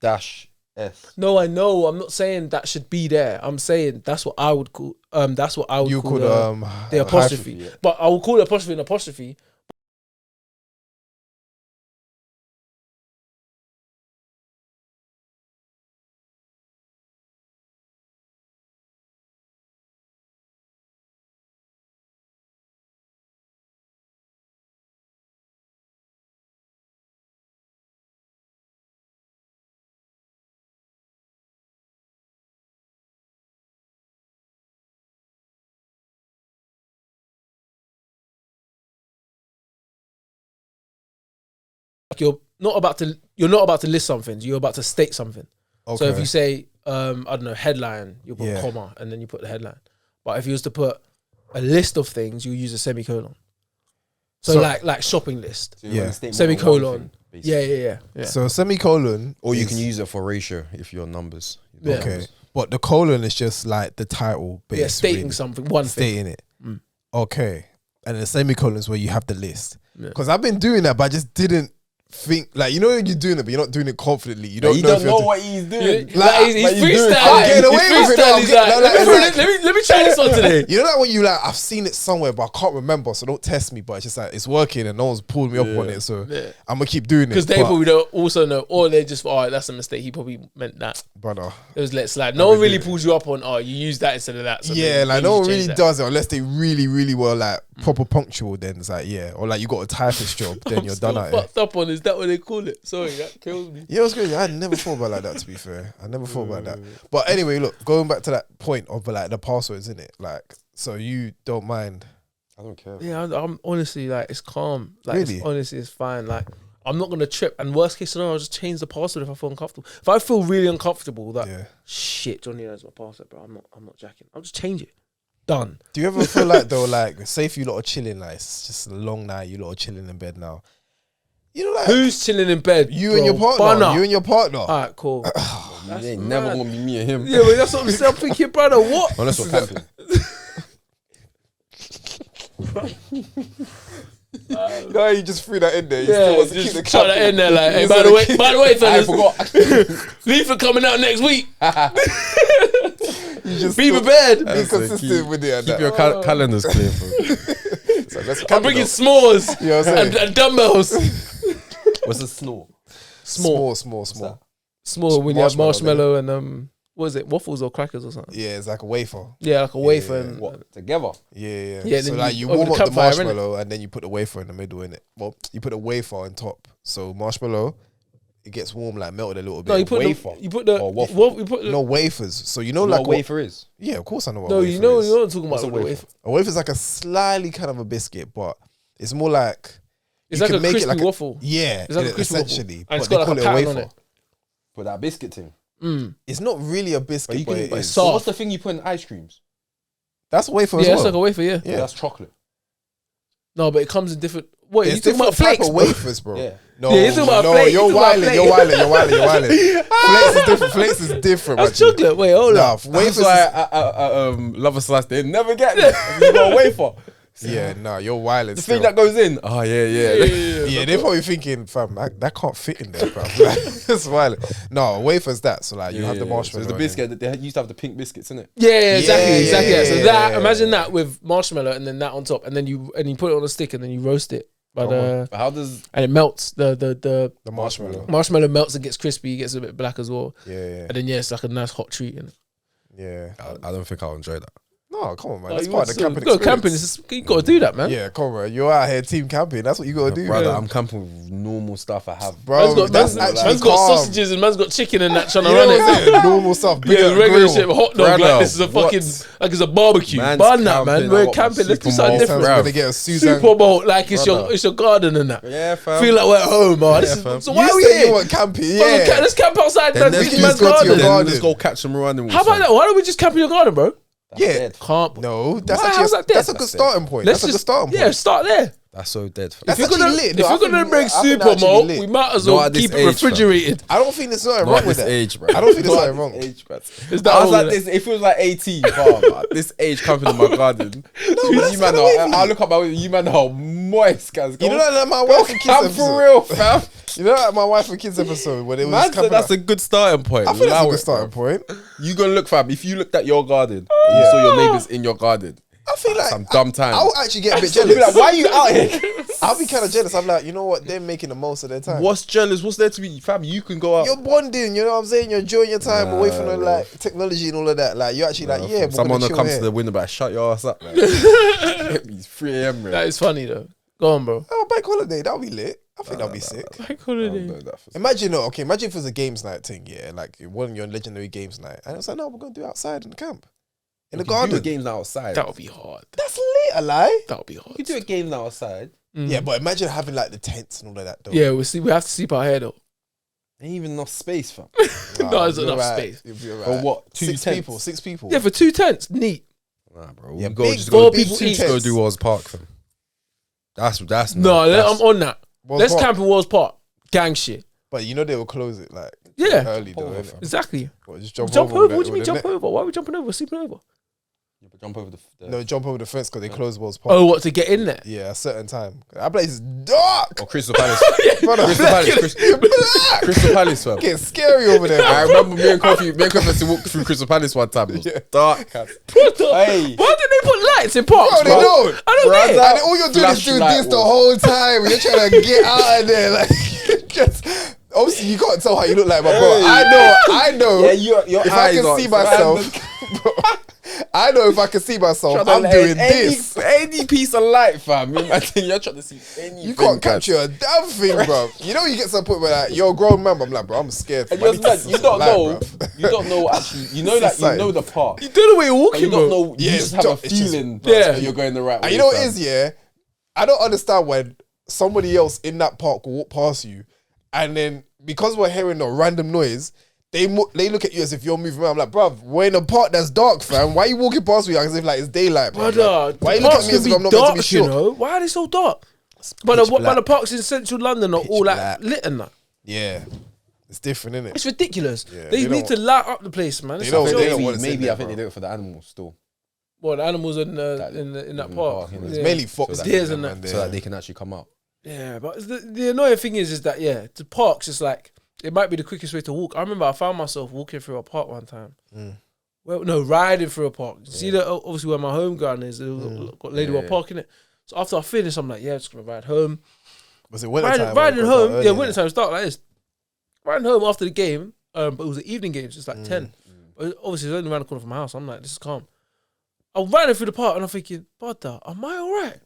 dash S. No, I know. I'm not saying that should be there. I'm saying that's what I would call. That's what I would you call could the apostrophe. hyphen, yeah. But I will call the apostrophe an apostrophe. Like you're not about to list something. You're about to state something. Okay. So if you say I don't know, headline, you put Yeah. comma and then you put the headline. But if you was to put a list of things, you use a semicolon. So, So- like shopping list. So you're Yeah. gonna state more than one Semicolon. thing, basically. Yeah. So semicolon, Or you is- can use it for ratio if you're numbers. Yeah. Okay, but the colon is just like the title base. Yeah, stating really. something, one thing. Stating it. Mm. Okay, and the semicolon is where you have the list. Yeah. Because I've been doing that, but I just didn't think like you're doing it, but you're not doing it confidently. You don't You know. don't if you're know doing- what he's doing. Like, he's but he's doing freestyling. I'm getting away He's with it now. freestyling. I'm He's getting- like, like, let me try this one today. You know that when you like, I've seen it somewhere, but I can't remember, so don't test me. But it's just like it's working, and no one's pulled me up on it, so Yeah. I'm gonna keep doing it. Because they but- probably don't also know, or they just, that's a mistake. He probably meant that. brother. It was let slide. No one really pulls you up on, you use that instead of that. So Yeah, like maybe no you one change really that. does it unless they really, really were like proper punctual. Then it's like or like you got a typist job, then I'm you're still done at it. fucked up on. Is that what they call it? Sorry, that kills me. Yeah, it was crazy. I never thought about it like that. To be fair, I never thought about that. But anyway, look, going back to that point of like the passwords, isn't it? Like, so you don't mind? I don't care. Yeah, I'm honestly like it's calm. Like Really? honestly, it's fine. Like I'm not gonna trip. And worst case scenario, I'll just change the password if I feel uncomfortable. If I feel really uncomfortable, that Yeah. shit, Johnny knows my password, bro. I'm not jacking. I'll just change it. Done. Do you ever feel like though, like, say if you lot are chilling, like it's just a long night, you lot are chilling in bed now. You know, like Who's chilling in bed? you bro? and your partner, Bunner. you and your partner. Alright, cool. It ain't never mad. gonna be me and him. Yeah, but that's what I'm saying. I'm thinking, brother, what? Unless we're camping. No, you just threw that in there. You still Yeah, wants to keep just the chuck that in there. Like, hey, You by just the wanna way, by the way, I fellas, forgot. Leaflet coming out next week. You just Be still prepared. be That's consistent with it. And Keep that. your calendars clear. So let's I'm camp bringing it up. s'mores You know what I'm saying? and dumbbells. What's a snore? Small. Small when you have Marshmallow, marshmallow and what is it, waffles or crackers or something? Yeah, it's like a wafer. Yeah, like a wafer and What? Together? Yeah. Yeah, So then like you- you over warm the up the campfire, innit? marshmallow and then you put the wafer in the middle, in it. Well, you put the wafer on top. So marshmallow, it gets warm, like melted a little bit. no, you put wafer you put the or waffle? you put the, No wafers. So you know, Like like what wafer is? Yeah, of course I know what. no, a wafer you know is. you're not talking What's about a the wafer? wafer. A wafer is like a slightly kind of a biscuit, but it's more like It's you like can a make it crispy like waffle. yeah, It's like a crispy waffle. essentially. And But it's they got call like it a a pattern on wafer. it. For that biscuit thing. It's not really a But biscuit, you but can. it But is. soft. what's the thing you put in ice creams? That's a wafer Yeah, as it's well. like a wafer. Yeah. Yeah. That's chocolate. No, but it comes in different. What It's you talking about different type flakes? of Bro? wafers, bro. Yeah. No, Yeah, he's talking about no, flake, you're he's talking about wilding, you're wilding. Flakes is different. Flakes is different. That's man. chocolate. Wait, hold Nah, up. wafers. That's why Lover Slice they never get me. You got a wafer. Yeah, nah, you're wilding. The thing that goes in. Oh yeah. Yeah, they're probably thinking, fam, that can't fit in there, fam. Like, it's violent. No, wafers that. So like, you have the marshmallow. So the biscuit. They used to have the pink biscuits, innit? Yeah, exactly. yeah, So yeah, that, yeah. imagine that with marshmallow and then that on top, and then you put it on a stick and then you roast it, But how does and it melts. The The marshmallow. marshmallow melts and gets crispy, gets a bit black as well, Yeah, and then it's like a nice hot treat. And yeah. I don't think I'll enjoy that. No, come on, man. oh, That's you part of the want camping to go camping? experience. You got to do that, man. Yeah, come on, man. You're out here team camping. That's what you gotta do, Brother, man. I'm camping with normal stuff I have. Bro, that's man's actually got calm. sausages and man's got chicken and that trying to You run know it. what I'm saying? Normal stuff. Big Yeah, up regular grill. shit, hot dog. Brother, Like this is a what? fucking like it's a barbecue. Man's Burn that, man. camping, I We're got camping. Let's do Super something Bowl. different. Someone's gonna get a Suzanne. Super Bowl, like it's Brother. your garden and that. Yeah, fam. Feel like we're at home, man. This fam. is, so You why are we said you here? want camping, Well, yeah. let's camp outside. Then Man, let's this just man's go to garden. your Then garden. let's go catch some animals. How about that? Why don't we just camp in your garden, bro? Yeah. Can't. No, that's Why? actually How's that dead? that's a good starting point. Let's That's a good just starting point. yeah, start there. That's so dead. Fam. That's If you're actually gonna lit. No, I if you're gonna think- bring I think Super that's actually Bowl, lit. we might as Not well at this keep it age, fam. refrigerated. I don't think there's nothing Not wrong at with this that. age, bro. I don't think there's Not nothing at wrong. this age, bro. Is that I was all like that- this. It feels like 18, fam. At this age, camping in my garden. You man I look up my you man are moist, guys. You know that like my wife and kids Camp episode. for real, fam. You know that my wife and kids episode when it was Man camping said that's out- a good starting point. I think that's a Allow good it, starting fam. point. You gonna look, fam. If you looked at your garden, and you saw your neighbors in your garden. I feel like Some dumb time. I'll actually get a bit I'll be jealous. like, why are you out here? I'll be kind of jealous. I'm like, you know what? They're making the most of their time. What's jealous? What's there to be, fam? You can go out. You're bonding, you know what I'm saying? You're enjoying your time away from the bro. like technology and all of that. Like you're actually like, yeah, we're Someone gonna that chill comes here. to the window, but shut your ass up, man. It's 3 a.m. That man. is funny though. Go on, bro. Oh, bank holiday, that'll be lit. I think that'll be sick. Bank holiday. Imagine, okay, imagine if it was a games night thing, yeah, like one of your legendary games night, and it's like, no, we're gonna do it outside in the camp, in the garden. Do games outside. That would be hard. That's lit, a lie. That would be hard. You do a game outside. Yeah, but imagine having like the tents and all of that. Though. Yeah, we have to sleep out here though. Ain't even enough space, fam. No, there's you're enough right. space. You'll be all For right. what? 2 Six tents? people. 6 people. Yeah, for 2 tents, neat. Nah, bro. Yeah, We go big just four go. people Just each. go do Wells Park, fam. That's No, that's- I'm on that. Wells Let's Park. camp in Wells Park. Gang shit. But you know they will close it like Yeah. early though. Over, innit? Exactly. What, just jump, Jump over. over. with What do you the- mean with jump the net? over? Why are we jumping over? We're sleeping over. Jump over the No, jump over the fence because they close Wells Park. Oh, what to get in there? Yeah, a certain time. That place is dark. Or Crystal Palace. Brother, Crystal Palace. black. Crystal Palace, fam. Getting scary over there. I bro. remember me and Coffee had to walk through Crystal Palace one time. It was dark. What the- Hey. Why did they put lights in parks, Bro, bro? they don't. I don't get it. And all you're doing is doing Flashlight this the walk. whole time. You're trying to get out of there. Like, just obviously you can't tell how you look like, my bro. I know. Yeah, your if I eyes can are see myself, bro, I know if I can see myself, I'm doing this. Any piece of light, fam. Imagine you're trying to see anything. You can't capture a damn thing, bro. You know, you get to a point where like, you're a grown man. But I'm like, bro, I'm scared. And I need to see you some don't light, know. bruv. You don't know actually. You know that you know the park. You don't know where you're But walking, you don't bro. know. Yeah, You it's just have a it's just- feeling Yeah. that you're going the right way. And you know what fam. it is, yeah? I don't understand when somebody else in that park will walk past you, and then because we're hearing a random noise, they look at you as if you're moving around. I'm like, bruv, we're in a park that's dark, fam. Why are you walking past me as if like it's daylight, bruv? Brother, Like, why the you look at parks me as can if be I'm not meant to be dark, you shook? know? Why are they so dark? But pitch the black. parks in central London are all black. like lit and that. Yeah, it's different, isn't It's it? ridiculous. Yeah, they they need to don't- light up the place, man. They It's don't- like, they yo, don't want to Maybe there, I think bro. they do it for the animals still, well, the animals in That- in that in the park. park, innit? It's Yeah. mainly foxes So that- and and them, that- so that they can actually come out. Yeah, but the annoying thing is that yeah, the parks is like it might be the quickest way to walk. I remember I found myself walking through a park one time. Well, no, riding through a park. See that obviously where my home ground is, got Ladywell Park in it. So after I finished, I'm like, yeah, just gonna ride home. Was it winter time? Riding home, yeah, winter time start like this. Riding home after the game, but it was an evening game, so it's like 10. But obviously, it's only around the corner from my house. I'm like, this is calm. I'm riding through the park and I'm thinking, brother, am I all right?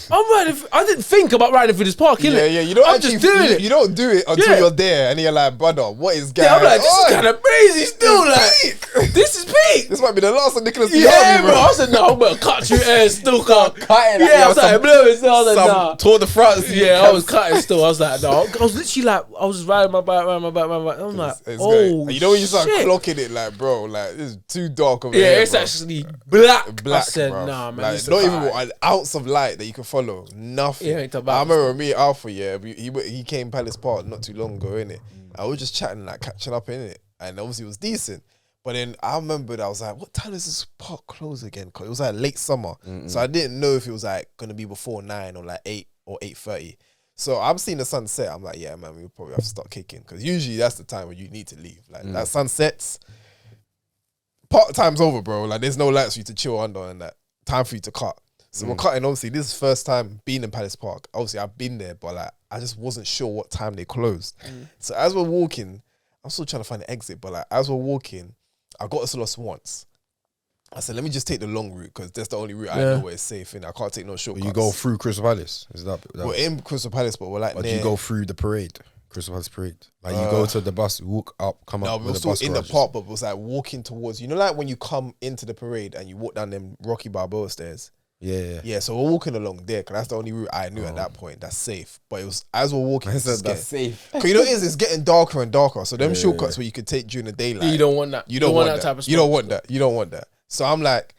I'm riding. I didn't think about riding through this park, innit? Yeah, yeah. You don't I'm actually just doing you, it. You don't do it until Yeah. you're there, and you're like, brother, what is going Yeah, I'm like, this on? is kind of crazy still. Like, peak. this is peak. This might be the last of Nicholas Yeah, Diaby, bro. I said, no, I'm gonna cut through air still. Cut. Cutting, Yeah, I was like, blowing still. I was like, nah. Tour de France. Yeah, I was cutting still. I was like, no. I was literally like, I was just riding my bike, riding my bike. I'm like, It's oh, going- you know when you start shit. clocking it, like, bro, like this is too dark over Yeah, here, it's bro. actually black. Black, I said, bro. nah, man. Like, this is not even alright. an ounce of light light that you can follow. Nothing. Yeah, it's I about remember me, Alpha. Yeah, he came Palace Park not too long ago, innit? I was just chatting, like catching up in it, and obviously it was decent. But then I remembered I was like, what time does this park close again? Cause it was like late summer, so I didn't know if it was like gonna be before 9 or like 8 or 8:30. So I'm seeing the sunset. I'm like, yeah, man, we probably have to start kicking because usually that's the time when you need to leave. Like that sun sets, park time's over, bro. Like there's no lights for you to chill under and that time for you to cut. So we're cutting. Obviously, this is the first time being in Palace Park. Obviously, I've been there, but like I just wasn't sure what time they closed. So as we're walking, I'm still trying to find the exit. But like as we're walking, I got us lost once. I said, let me just take the long route because that's the only route I know where it's safe. And I can't take no shortcuts. You go through Crystal Palace. Is that We're in Crystal Palace, but we're like or do near. you go through the parade? Crystal Palace parade. Like you go to the bus, walk up, come No, up. we where were the still bus in the garage is. park, but it was like walking towards. You know, like when you come into the parade and you walk down them Rocky Balboa stairs. Yeah. Yeah, so we're walking along there because that's the only route I knew at that point. That's safe. But it was as we're walking, it's just That's getting, safe. cause you know it's getting darker and darker. So them shortcuts where you could take during the daylight, You don't want that. You don't want that. type of You don't spot. want that. You don't want that. So I'm like,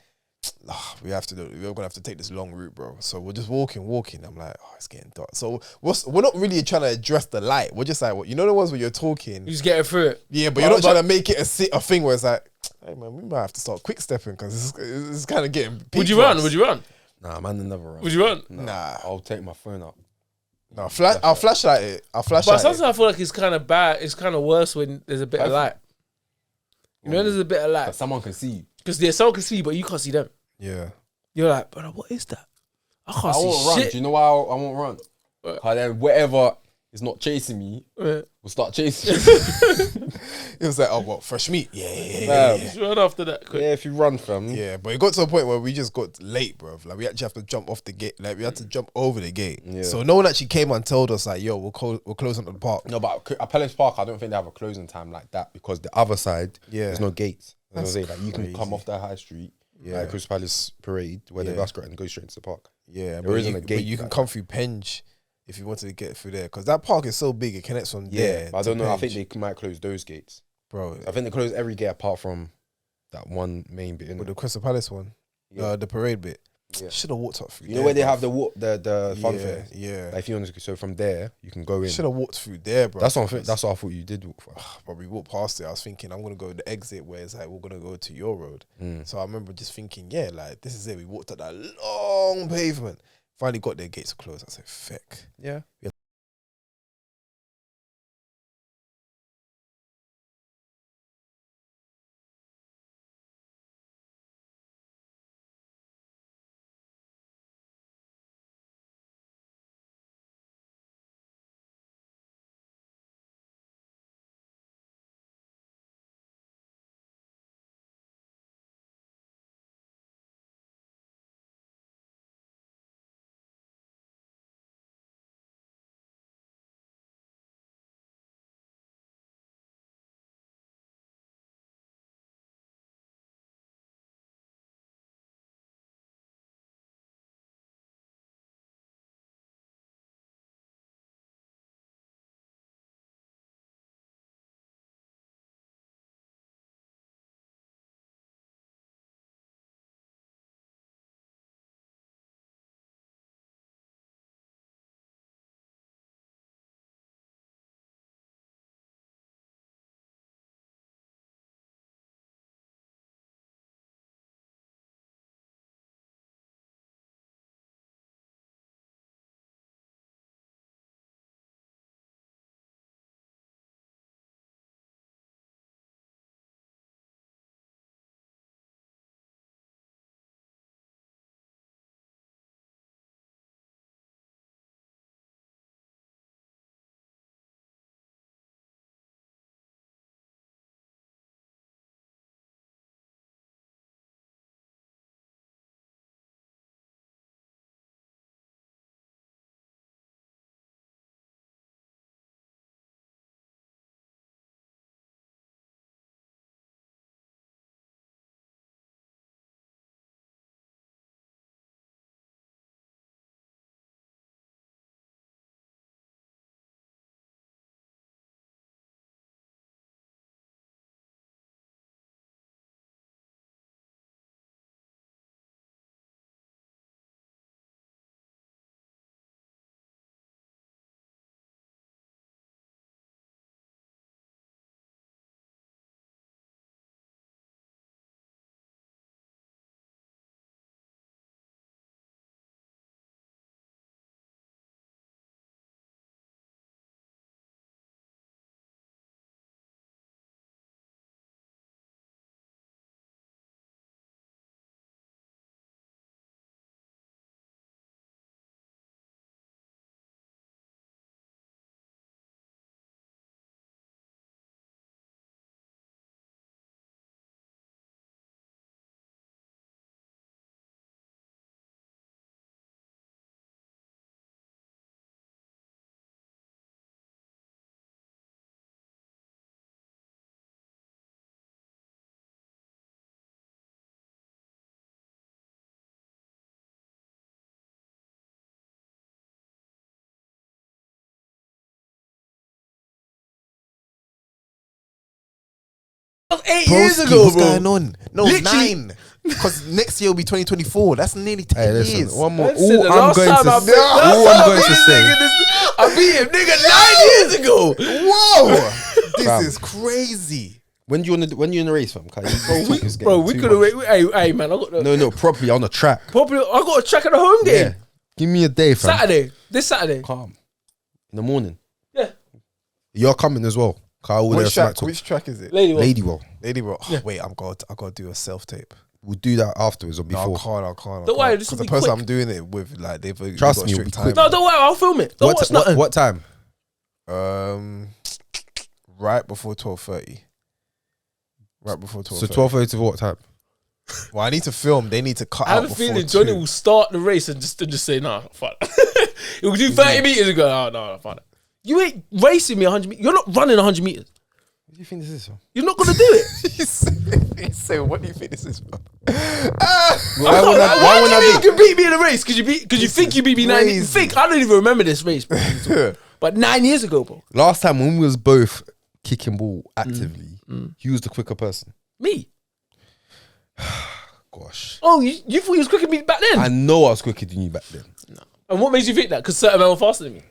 we have to do. We're gonna have to take this long route, bro. So we're just walking. I'm like, oh, it's getting dark. So we're not really trying to address the light. We're just like, well, you know the ones where you're talking. You just get it through it. Yeah, but you're not trying to make it a thing where it's like, hey man, we might have to start quick stepping because it's kind of getting. Would you peak for run? us. Would you run? Nah, man, never run. Would you run? Nah. I'll take my phone out. No, I'll flashlight it. I'll But flashlight it. sometimes I feel like it's kind of bad. It's kind of worse when there's a bit of light. You know, there's a bit of light But someone can see you. because there's someone can see you, but you can't see them. Yeah. You're like, brother, what is that? I can't I won't see run. shit. Do you know why I won't run? Cause then whatever is not chasing me Yeah. will start chasing me. It was like, oh, what, fresh meat? Yeah. Just run after that. Quick. Yeah, if you run, fam. Yeah, but it got to a point where we just got late, bro. Like we actually have to jump off the gate. Like we had to jump over the gate. Yeah. So no one actually came and told us like, yo, we're closing the park. No, but at Palace Park, I don't think they have a closing time like that. Because the other side, Yeah. there's no gates. That's Like you can crazy. come off the high street, Yeah. like Crystal Palace parade, where the Yeah. bus got and go straight into the park. Yeah, There isn't a but gate you can like come through Penge if you wanted to get through there because that park is so big it connects from there. But I to don't know. I Penge. think they might close those gates. bro, I think they close every gate apart from that one main bit. with In the Crystal Palace one, Yeah. the parade bit. Yeah. Should have walked up through. you know where they bruv. have the fun fair. Yeah, Like if you want to, so from there you can go in. should have walked through there, bro. That's what that's what I thought you did walk for. Probably walked past it. I was thinking I'm gonna go to the exit where it's like we're gonna go to your road. So I remember just thinking, yeah, like this is it. We walked up that long pavement. Finally got their gates closed. I said, feck. Yeah. That was 8 years Broski, ago, what's bro. going on? No, Literally- 9. Because next year will be 2024. That's nearly 10 Hey, listen, years. one more. Man said All the I'm last going time to I say, beat- last all time I'm I going to beat say, I beat him, nigga, 9 years ago. Whoa! This Fam. is crazy. when you in the race, fam? Bro, we could have. Hey, man, I got the No, properly on the track. probably. I got a track at the home game. Yeah, give me a day, fam. Saturday. This Saturday. Calm. In the morning, Yeah. you're coming as well. Carl, Which track is it? Lady. Lady Roll. Lady Rock. Oh, wait, I got to do a self tape. We'll do that afterwards or No, before. I can't. Don't worry, this Because will the be person quick. I'm doing it with, like, they've Trust got me, a it'll strict be quick. time. No, don't worry. I'll film it. Don't watch nothing. What time? Right before 12:30. Right before 12:30. So 12:30 to what time? Well, I need to film. They need to cut I out have a before feeling Johnny 2. will start the race and just say, nah, fuck. He'll do 30 meters and go, no, fuck that. You ain't racing me 100 meters. You're not running 100 meters. What do you think this is? You're not going to do it. He said, what do you think this is for? Why would Why I you can beat me in a race? Because you think you beat me 9 years. crazy. Think, I don't even remember this race, bro. But 9 years ago, bro. Last time when we was both kicking ball actively, he was the quicker person. Me. Gosh. Oh, you thought you was quicker than me back then? I know I was quicker than you back then. And what makes you think that? Because certain men were faster than me.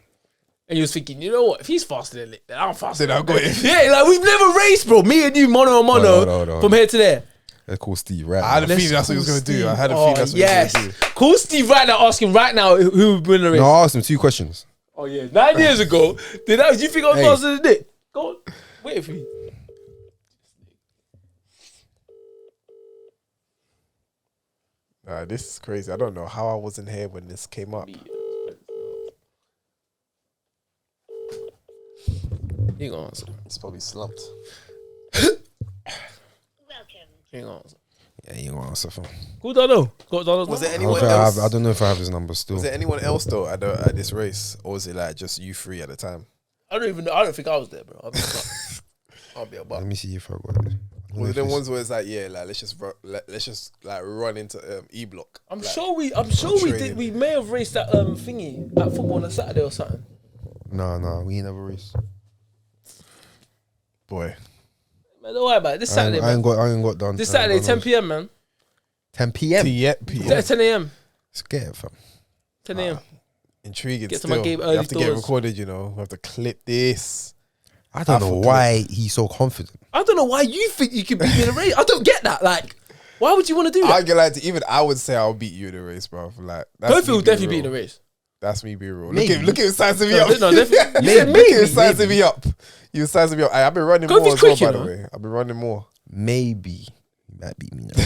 And you was thinking, you know what? If he's faster than it, then I'm faster. Then I'll go in. Yeah, like we've never raced, bro. Me and you, mono a mono, No. from here to there. Let's call Steve, right? I had a Let's feeling that's what he was call going to do. Steve. I had a Oh, feeling that's what yes. he was going to do. Call Steve right now, ask him right now who would win the race. No, I asked him 2 questions. Oh yeah, 9 years ago. Do you think I was Hey. faster than Nick? Go on, wait for me. Nah, this is crazy. I don't know how I wasn't here when this came up. He ain't gonna answer. It's probably slumped. He ain't gonna answer. Yeah, you want to answer for. Who don't know? Got Donald's Was number? there anyone else? I don't know if I have his number still. Was there anyone else though at this race, or was it like just you 3 at the time? I don't even know. I don't think I was there, bro. I'll be a buck. Let me see if I got it. Was it the ones where it's like, yeah, like let's just like run into E Block? I'm like, sure we training. did. We may have raced that thingy at football on a Saturday or something. No, we ain't never raced. Boy, Man, don't worry about it. This Saturday, I ain't man. got done. This Saturday, 10 p.m. man. 10 p.m. yeah, 10 a.m. Let's get it, fam. 10 a.m. intriguing. Get to still. my game You early have to get doors. recorded. You know, we have to clip this. I don't know Alpha why he's so confident. I don't know why you think you can beat me in a race. I don't get that. Like, why would you want to do I that? ain't gonna lie to you, even I would say I'll beat you in the race, bro. Like, that's Both me will being definitely beat real. in a race. That's me being real. Look Maybe. at him sizing me No, up. no, definitely. You said Look at him maybe. sizing me up. You sizing me up. I've been running Kofi's more as well, quick, you by the know. way. I've been running more. Maybe he might beat me now.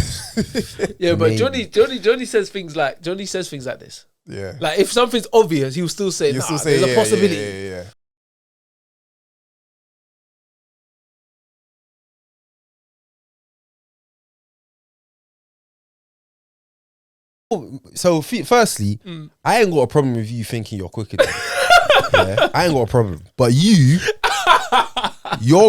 Yeah, but Maybe. Johnny says things like this. Yeah. Like if something's obvious, he'll still say, You nah, still say there's a possibility. Yeah. So, firstly, I ain't got a problem with you thinking you're quicker than me. Yeah, I ain't got a problem. But your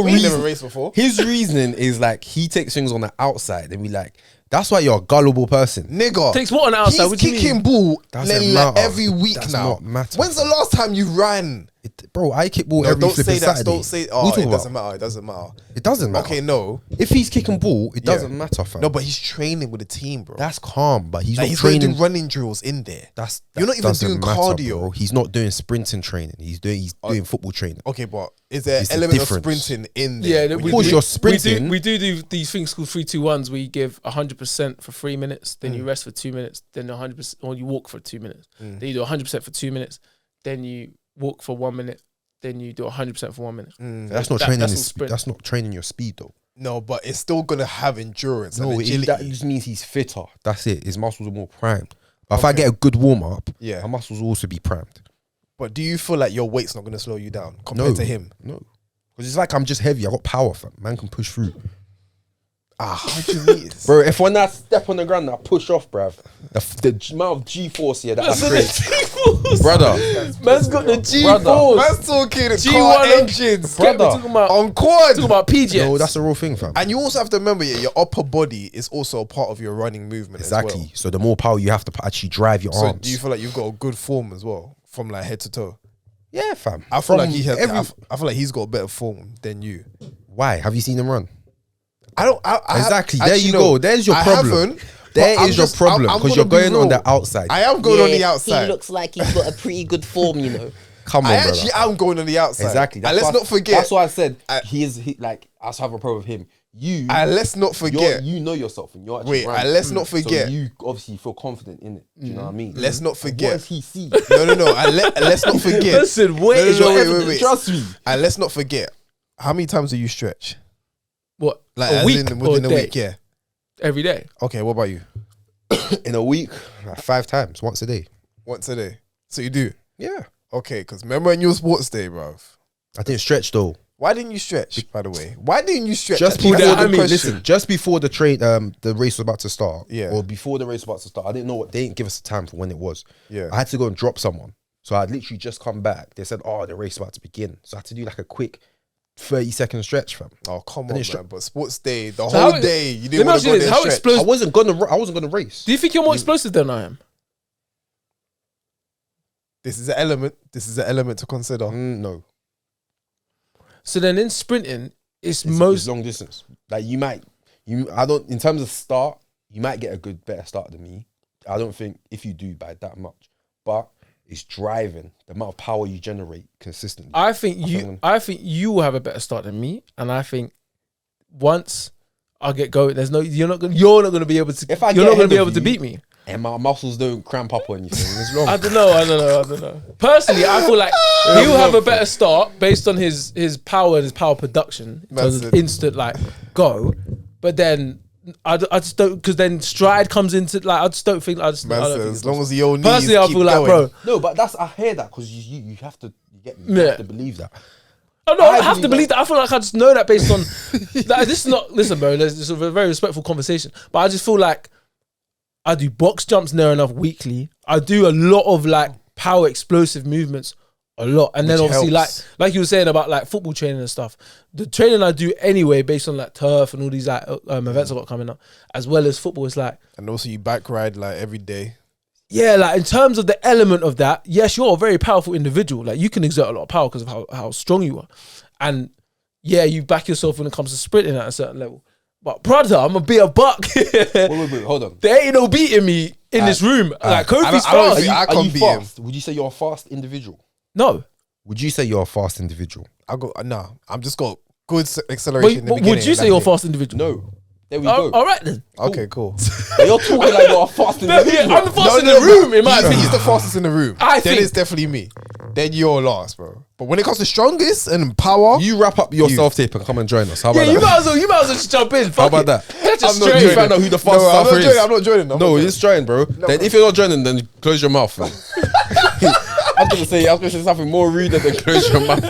We ain't never reason, raced before. his reasoning is like he takes things on the outside and we like, that's why you're a gullible person. Nigga. Takes what on the outside? He's What do you kicking mean? ball Doesn't like matter. every week Does now. not matter. When's the last time you ran? Bro, I kick ball No, every don't flipping say that. Saturday. Don't say. What Oh, you it talking doesn't about? matter. It doesn't matter. It doesn't matter. Okay, no. If he's kicking ball, it Yeah. doesn't matter, fam. No, but he's training with the team, bro. That's calm, but he's Like, not he's gonna training. do running drills in there. You're not even doesn't doing matter, cardio. bro. He's not doing sprinting training. He's doing football training. Okay, but is there an It's a element of difference. sprinting in Yeah, there? Of course you're sprinting. We do these things called 3-2-1s where you give 100% for 3 minutes, then you rest for 2 minutes, then 100%, or you walk for 2 minutes. Then you do 100% for 2 minutes, then you walk for 1 minute, then you do 100% for 1 minute. That's not That- training. that's His all sprint. That's not training your speed, though. No, but it's still gonna have endurance and No, agility. that just means he's fitter. That's it. His muscles are more primed. But if I get a good warm up, Yeah. my muscles will also be primed. But do you feel like your weight's not gonna slow you down compared to him? No, because it's like I'm just heavy. I got power, fam. Man can push through. 100 meters. Bro, if when I step on the ground, I push off, bruv. The amount of G-force here that I create. Brother. Man's got the Brother. G4s. Man's talking G1 car on- engines, We're Brother. talking about, on quad. talking about PGS. No, that's a real thing, fam. And you also have to remember, yeah, your upper body is also a part of your running movement Exactly. as well. So the more power you have to actually drive your So arms. do you feel like you've got a good form as well, from like head to toe? yeah, fam. I feel From like he has. every- I feel like he's got a better form than you. Why? Have you seen him run? I don't. Exactly. There you go. There's your problem. There is your problem because you're going on the outside. I am going on the outside. He looks like he's got a pretty good form, you know. Come on, I brother. actually am going on the outside. Exactly. And let's not forget. That's why I said he like I have a problem with him. You And let's not forget. you know yourself and you're actually Wait, right. and let's not forget. So you obviously feel confident in it. Do you know what I mean? Let's not What forget. does he see? No. And let's not forget. Listen, where is your evidence? Trust me. And let's not forget. How many times do you stretch? What? Like a as week in or within a a day? week? Yeah. Every day. Okay. What about you? In a week, like 5 times, once a day. Once a day. So you do. Yeah. Okay. Because remember on your sports day, bruv. I didn't stretch though. Why didn't you stretch? By the way, why didn't you stretch? Just That's before the the question. listen, just before the the race was about to start, Yeah. or before the race was about to start, I didn't know what they didn't give us the time for when it was. Yeah. I had to go and drop someone, so I'd literally just come back. They said, "Oh, the race is about to begin," so I had to do like a quick 30-second stretch, fam. Oh come I on, didn't man! But sports day, the So whole how- day, you Let didn't me want ask to you go this, there how stretch. explosive- I wasn't gonna race. Do you think you're more explosive than I am? This is an element. This is an element to consider. No, So then in sprinting, it's it's most. long distance. Like I don't. In terms of start, you might get a better start than me. I don't think if you do by that much, but it's driving the amount of power you generate consistently. I think you will have a better start than me, and I think once I get going, you're not gonna be able to. If I you're get not gonna be ahead able of to you- beat me. and my muscles don't cramp up or anything. It's wrong. I don't know. Personally, I feel like he'll have a better start based on his power and his power production in terms of That's it. instant like go. But then I just don't, because then stride comes into like I just don't think I don't Man, think so it's as long possible. as your knees Personally, I keep feel like, going. bro, No, but I hear that because you have to you Yeah. have to believe that. oh no, I have to believe believe that. I feel like I just know that based on that. This is not listen, bro. This is a very respectful conversation, but I just feel like I do box jumps near enough weekly. I do a lot of like power explosive movements, a lot, and then Which obviously helps. like you were saying about like football training and stuff. The training I do anyway, based on like turf and all these like events I got coming up, as well as football, is like. And also you bike ride like every day. Yeah, like in terms of the element of that, yes, you're a very powerful individual. Like you can exert a lot of power because of how strong you are. And yeah, you back yourself when it comes to sprinting at a certain level. But brother, I'm gonna be a buck. Wait, hold on. There ain't no beating me in this room. Like Kofi's I don't fast. think I Are can't you beat him. fast? Would you say you're a fast individual? No. Would you say you're a fast individual? I go no. I'm just got good acceleration. in the But beginning, would you say that's you're a it. fast individual? No. There we Oh, go. all right then. Okay, cool. You're talking like you're a fast No, individual. yeah, I'm the fastest in the room, in my He's opinion. the fastest in the room. I then think- it's definitely me. Then you're last, bro. But when it comes to strongest and power, You wrap up your self-tape and come and join us. How Yeah, about you that? might as well just jump in. How Fuck about it. that? Catch a I'm not straight. joining. Find out who the no, fastest I'm not surfer is. joining. I'm not joining. I'm No, not just join, bro. Then if you're not joining, then close your mouth, man. I was gonna say something more ruder than close your mouth.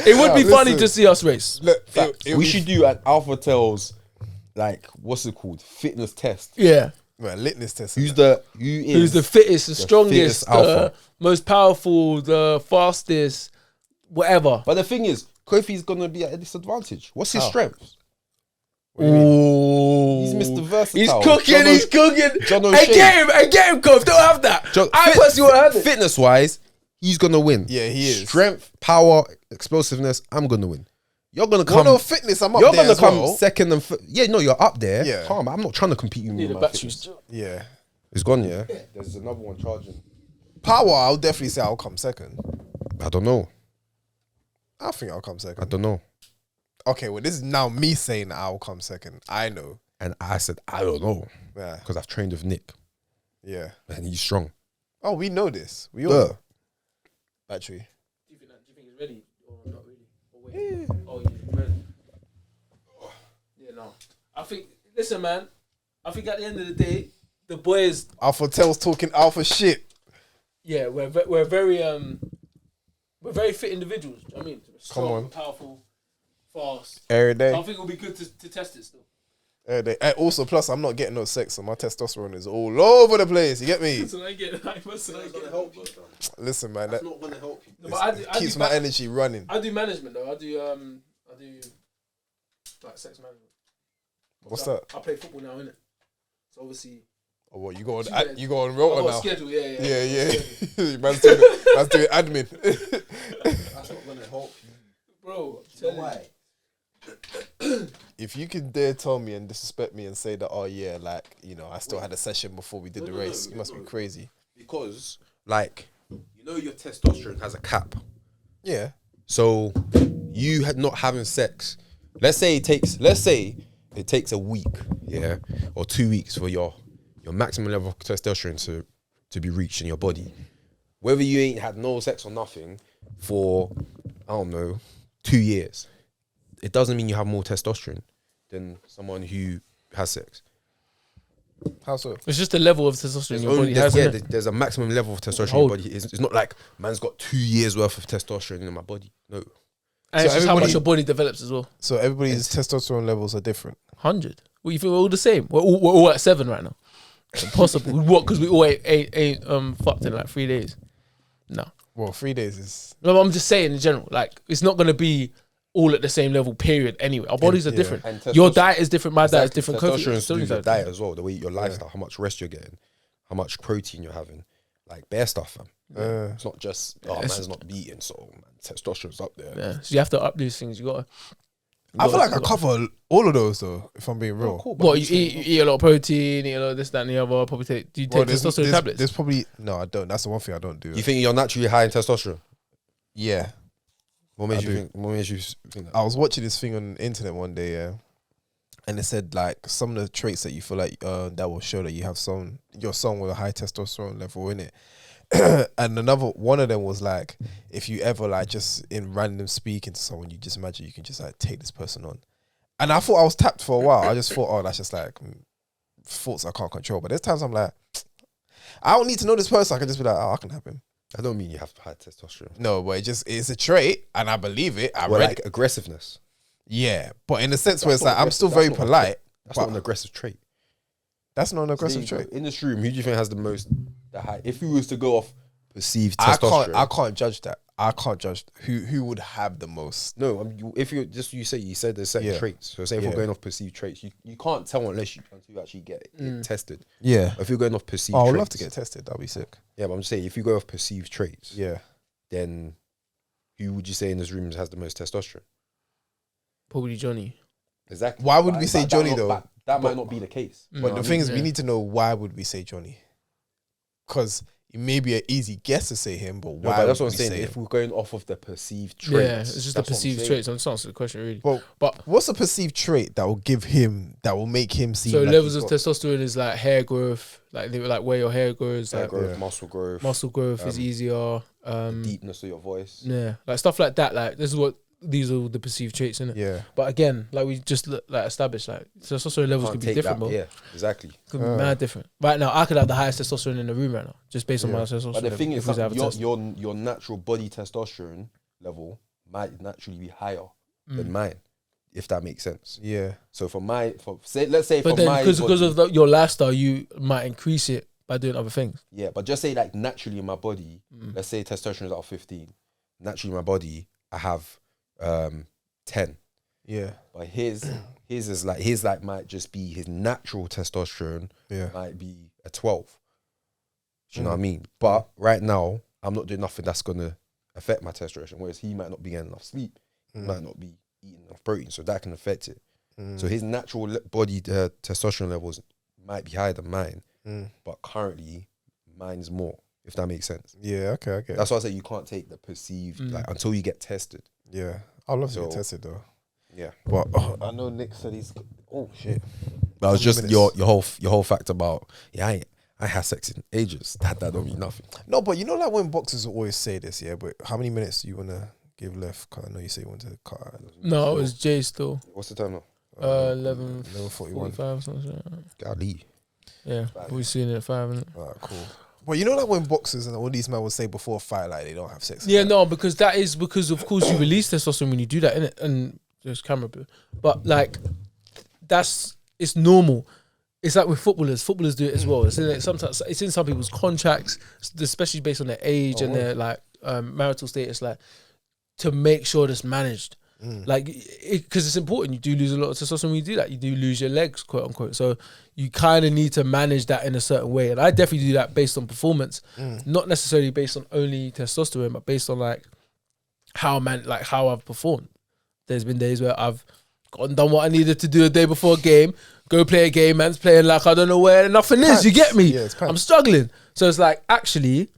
It would be funny listen. to see us race. Look, We should do an Alpha Tells, like what's it called? Fitness test. Yeah. well, litness test. Who's Who's the fittest, the strongest, fittest alpha. most powerful, the fastest, whatever. But the thing is, Kofi's gonna be at a disadvantage. What's his How? strengths? Ooh. He's Mr. Versatile. He's cooking, John he's O- cooking. John And O'Shea. get him, Cove. Don't have that. I personally want to have it. Fitness wise, he's gonna win. Yeah, he is. Strength, power, explosiveness. I'm gonna win. You're gonna Well, come. no, fitness. I'm up You're there gonna as come well. second and yeah. No, you're up there. Yeah. Calm. I'm not trying to compete with you. Need a with my batteries. fitness. Yeah. It's gone. Yeah. There's another one charging. Power, I'll definitely say I'll come second. I don't know. I think I'll come I second. don't know. Okay, well, this is now me saying that I'll come second. I know. And I said I don't know Yeah. because I've trained with Nick Yeah. and he's strong. Oh, we know this. We all Yeah. know. Battery. Do you think it's ready or not really? Or wait. Oh, yeah, ready. Yeah, no. I think, listen, man. I think at the end of the day, the boys, Alpha Tells talking alpha shit. yeah, we're very fit individuals. Do you know what I mean? We're strong, on. powerful, fast. Every day. So I think it'll be good to test it still. Every day. And also, plus, I'm not getting no sex, so my testosterone is all over the place. You get me? So I get Listen, man. That not gonna help you. No, but I keeps do my energy running. I do management though. I do like sex management. What's that? I play football now, innit? So obviously Oh, what, you go on, Yeah. you go on I've Rota got a now? schedule. Yeah. Yeah. man's doing admin. That's not gonna help you. Bro, I'm telling you. If you can dare tell me and disrespect me and say that, oh yeah, like, you know, I still had a session before we did the race, you must be crazy. Because, like, you know, your testosterone has a cap. Yeah. So you had not having sex. Let's say it takes a week, yeah, or 2 weeks for your maximum level of testosterone to be reached in your body. Whether you ain't had no sex or nothing for, I don't know, 2 years, it doesn't mean you have more testosterone than someone who has sex. How so? It's just the level of testosterone your body has. There's a maximum level of testosterone in your body. It's not like man's got 2 years worth of testosterone in my body. No. And So it's just how much everybody- your body develops as well. So everybody's testosterone levels are different. 100. Well, you feel we're all the same. We're all at 7 right now. It's impossible. What? Because we all ate fucked in like 3 days. No. Well, 3 days is... No, I'm just saying in general. Like, it's not going to be all at the same level, period, anyway. Our bodies are yeah. different. And Your diet is different. My diet is different. Testosterone is Kofi's to do with your diet. diet as well, the way your lifestyle, how much rest you're getting, how much protein you're having, like bare stuff, fam. It's not just man's not beating, so man, testosterone's up there. Yeah. So you have to up these things. You got to. I feel like I cover all of those though, if I'm being real. Cool, What, you eat a lot of protein, eat a lot of this, that, and the other. Probably take. Do you take testosterone tablets? There's probably... No, I don't. That's the one thing I don't do. You think you're naturally high in testosterone? Yeah. What makes I you do. think? What makes you think that? I was watching this thing on the internet one day, yeah, and it said like some of the traits that you feel like that will show that you have you're someone with a high testosterone level in it. And another one of them was like, if you ever like just in random speaking to someone, you just imagine you can just like take this person on. And I thought I was tapped for a while. I just thought, oh, that's just like thoughts I can't control. But there's times I'm like, I don't need to know this person. I can just be like, oh, I can have him. I don't mean you have high testosterone. No, but it's a trait, and I believe it. I Well, read like it. aggressiveness. Yeah, but in a sense where it's not like I'm still aggressive. very That's not polite. That's but not an aggressive trait. That's not an aggressive See, trait. in this room, who do you think has the high? If you was to go off perceived testosterone, I can't judge that. I can't judge who would have the most. No, if you said there's certain Yeah. traits. So say if Yeah. we're going off perceived traits, you can't tell until you actually get it tested. Yeah. If you're going off perceived Oh, I traits, would love to get tested. That'd be sick. Yeah, but I'm just saying, if you go off perceived traits, Yeah. then who would you say in this room has the most testosterone? Probably Johnny. Exactly. Why would we say Johnny, though? That might not be the case. But the thing is, we Yeah. need to know why would we say Johnny? Because it may be an easy guess to say him, but No, why? but that's would what I'm we saying. say If him? we're going off of the perceived traits, Yeah, it's just the that's what I'm perceived saying. traits. I'm just answering the question really. Well, But what's a perceived trait that will that will make him seem? so like levels he's of got- testosterone is like hair growth, like where your hair grows, Hair like growth, Yeah. muscle growth, muscle growth is easier. deepness of your voice. Yeah, like stuff like that. Like this is what these are the perceived traits, innit? Yeah. But again, like we just like established, like testosterone levels Can't could be take different, that. bro. Yeah, exactly. Could be mad different. Right now, I could have the highest testosterone in the room right now, just based on my testosterone. But the thing level, is, if we was to have a that test. your natural body testosterone level might naturally be higher than mine, if that makes sense. Yeah. So let's say But for then, my because body, your lifestyle, you might increase it by doing other things. yeah, but just say like naturally in my body, let's say testosterone is out of 15. Naturally in my body, I have 10. Yeah. But his might just be his natural testosterone Yeah. might be a 12. Do you know what I mean? But right now, I'm not doing nothing that's gonna affect my testosterone. Whereas he might not be getting enough sleep, he might not be eating enough protein, so that can affect it. So his natural body testosterone levels might be higher than mine, but currently mine is more. If that makes sense. Yeah. Okay. Okay. That's why I say you can't take the perceived like until you get tested. Yeah. I'd love to get So- tested though. Yeah. But I know Nick said he's. Oh shit. That was How just many your minutes? whole fact about I had sex in ages. That don't mean nothing. No, but you know, like when boxers always say this, yeah. But how many minutes do you want to give left? Cause I know you say you want to cut. No, it was Jay still. What's the time now? 11:45 or something. Golly. Yeah, we seen it at 5. Innit? Alright, cool. But you know, like when boxers and all these men would say before a fight, like they don't have sex. Yeah, no, because that is because of course you release testosterone when you do that, innit? And there's camera, but like it's normal. It's like with footballers. Footballers do it as well. Sometimes it's in some people's contracts, especially based on their age and their like marital status, like to make sure that's managed. Like, because it's important. You do lose a lot of testosterone when you do that. You do lose your legs, quote unquote. So you kind of need to manage that in a certain way. And I definitely do that based on performance, not necessarily based on only testosterone, but based on like how I've performed. There's been days where I've Gone and done what I needed to do the day before a game. Go play a game, man's playing like I don't know where nothing is. You get me? Yeah, it's pants. I'm struggling. So it's like, actually,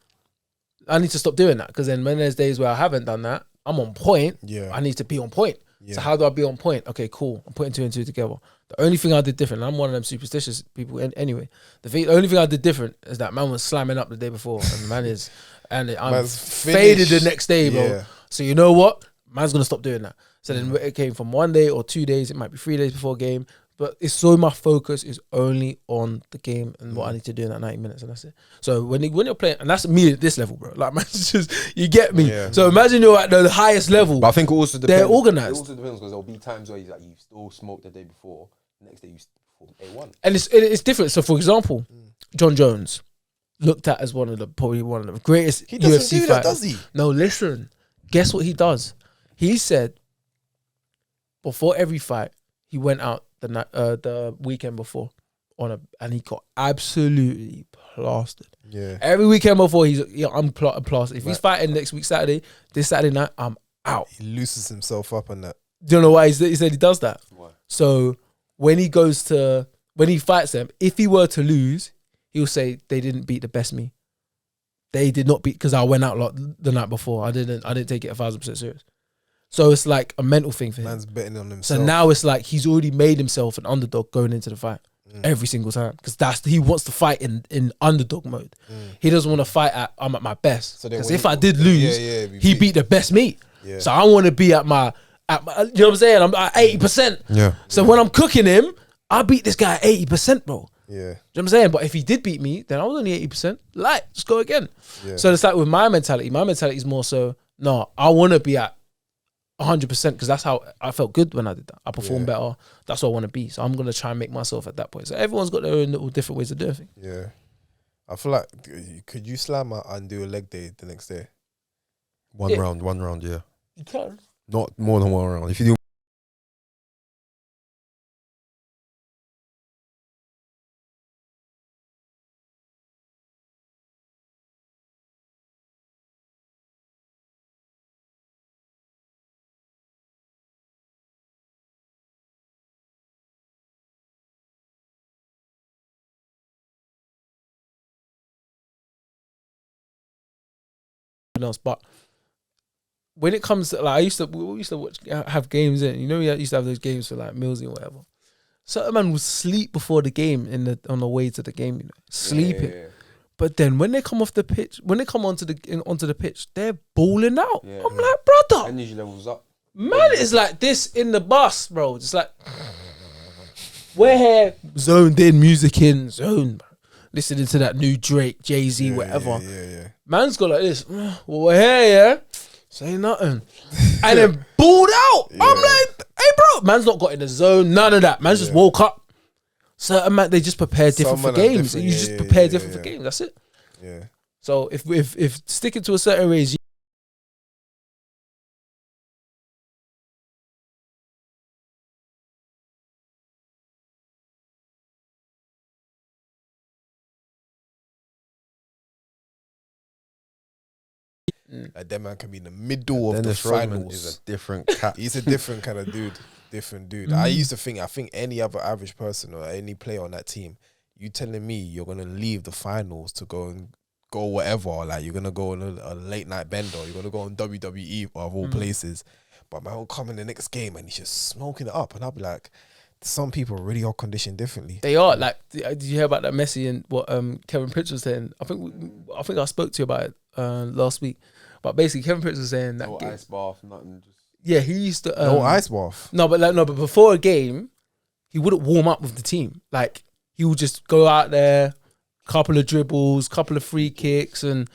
I need to stop doing that, because then when there's days where I haven't done that, I'm on point. Yeah. I need to be on point. Yeah. So how do I be on point? Okay, cool. I'm putting 2 and 2 together. The only thing I did different, and I'm one of them superstitious people anyway. The only thing I did different is that man was slamming up the day before, and man is, and I'm Man's faded the finished. next day, bro. Yeah. So you know what? Man's gonna stop doing that. So then it came from 1 day or 2 days. It might be 3 days before game, but it's so my focus is only on the game and what I need to do in that 90 minutes, and that's it. So when you're playing, and that's me at this level, bro. Like, man, it's just, you get me. Yeah. So imagine you're at the highest level. But I think it also depends. They're organised. It also depends because there'll be times where you still smoked the day before. The next day you perform A1. And it's different. So for example, John Jones, looked at as probably one of the greatest He doesn't UFC do that, fighters. does he? No, listen. Guess what he does? He said before every fight, he went out the weekend before and he got absolutely plastered. Yeah. Every weekend before, I'm plastered. If he's fighting next week Saturday, this Saturday night, I'm out. He loosens himself up on that. Do you know why he said he does that? Why? So when he fights them, if he were to lose, he'll say they didn't beat the best me. They did not beat, because I went out the night before. I didn't take it 1,000% serious. So it's like a mental thing for him. Man's betting on himself. So now it's like he's already made himself an underdog going into the fight every single time, because he wants to fight in underdog mode. He doesn't want to fight I'm at my best. So then Because when if I did lose, he beat the best me. Yeah. So I want to be at my, you know what I'm saying? I'm at 80%. Yeah. So when I'm cooking him, I beat this guy at 80%, bro. Yeah. You know what I'm saying? But if he did beat me, then I was only 80%. Light, just go again. Yeah. So it's like with my mentality is more so, no, I want to be at 100%, because that's how I felt good when I did that. I performed better. That's what I want to be. So I'm going to try and make myself at that point. So everyone's got their own little different ways of doing things. Yeah. I feel like, could you slam and do a leg day the next day? One round, yeah. You can. Not more than 1 round. If you do else, but when it comes to, like, we used to have games in, you know, we used to have those games for like Millsy or whatever. Certain man would sleep before the game on the way to the game, you know, sleeping. Yeah. But then when they come off the pitch, when they come onto the pitch, they're balling out. Yeah. I'm like, brother, Energy levels up. man, it's like this in the bus, bro. Just like we're here, zoned in, music in, zone, bro. Listening to that new Drake, Jay-Z, whatever. Yeah. Man's got like this. Well, we're here, yeah. Say nothing. And then balled out. I'm like, hey, bro. Man's not got in the zone. None of that. Man's just woke up. Certain man, they just prepare different for games. You just prepare different for games. That's it. Yeah. So if sticking to a certain regime, Like that man can be in the middle of the Dennis Rodman finals. is a different cat. He's a different kind of dude. Different dude. I used to think, any other average person or any player on that team, you telling me you're gonna leave the finals to go whatever, like you're gonna go on a late night bender, you're gonna go on WWE of all places, but man will come in the next game and he's just smoking it up, and I'll be like, some people really are conditioned differently. they are like. Did you hear about that Messi and what Kevin Pritchard was saying? I think I spoke to you about it last week. But basically, Kevin Pritchard was saying that. No ice bath, nothing. Just Yeah, he used to. No ice bath. No, but before a game, he wouldn't warm up with the team. Like, he would just go out there, couple of dribbles, couple of free kicks, and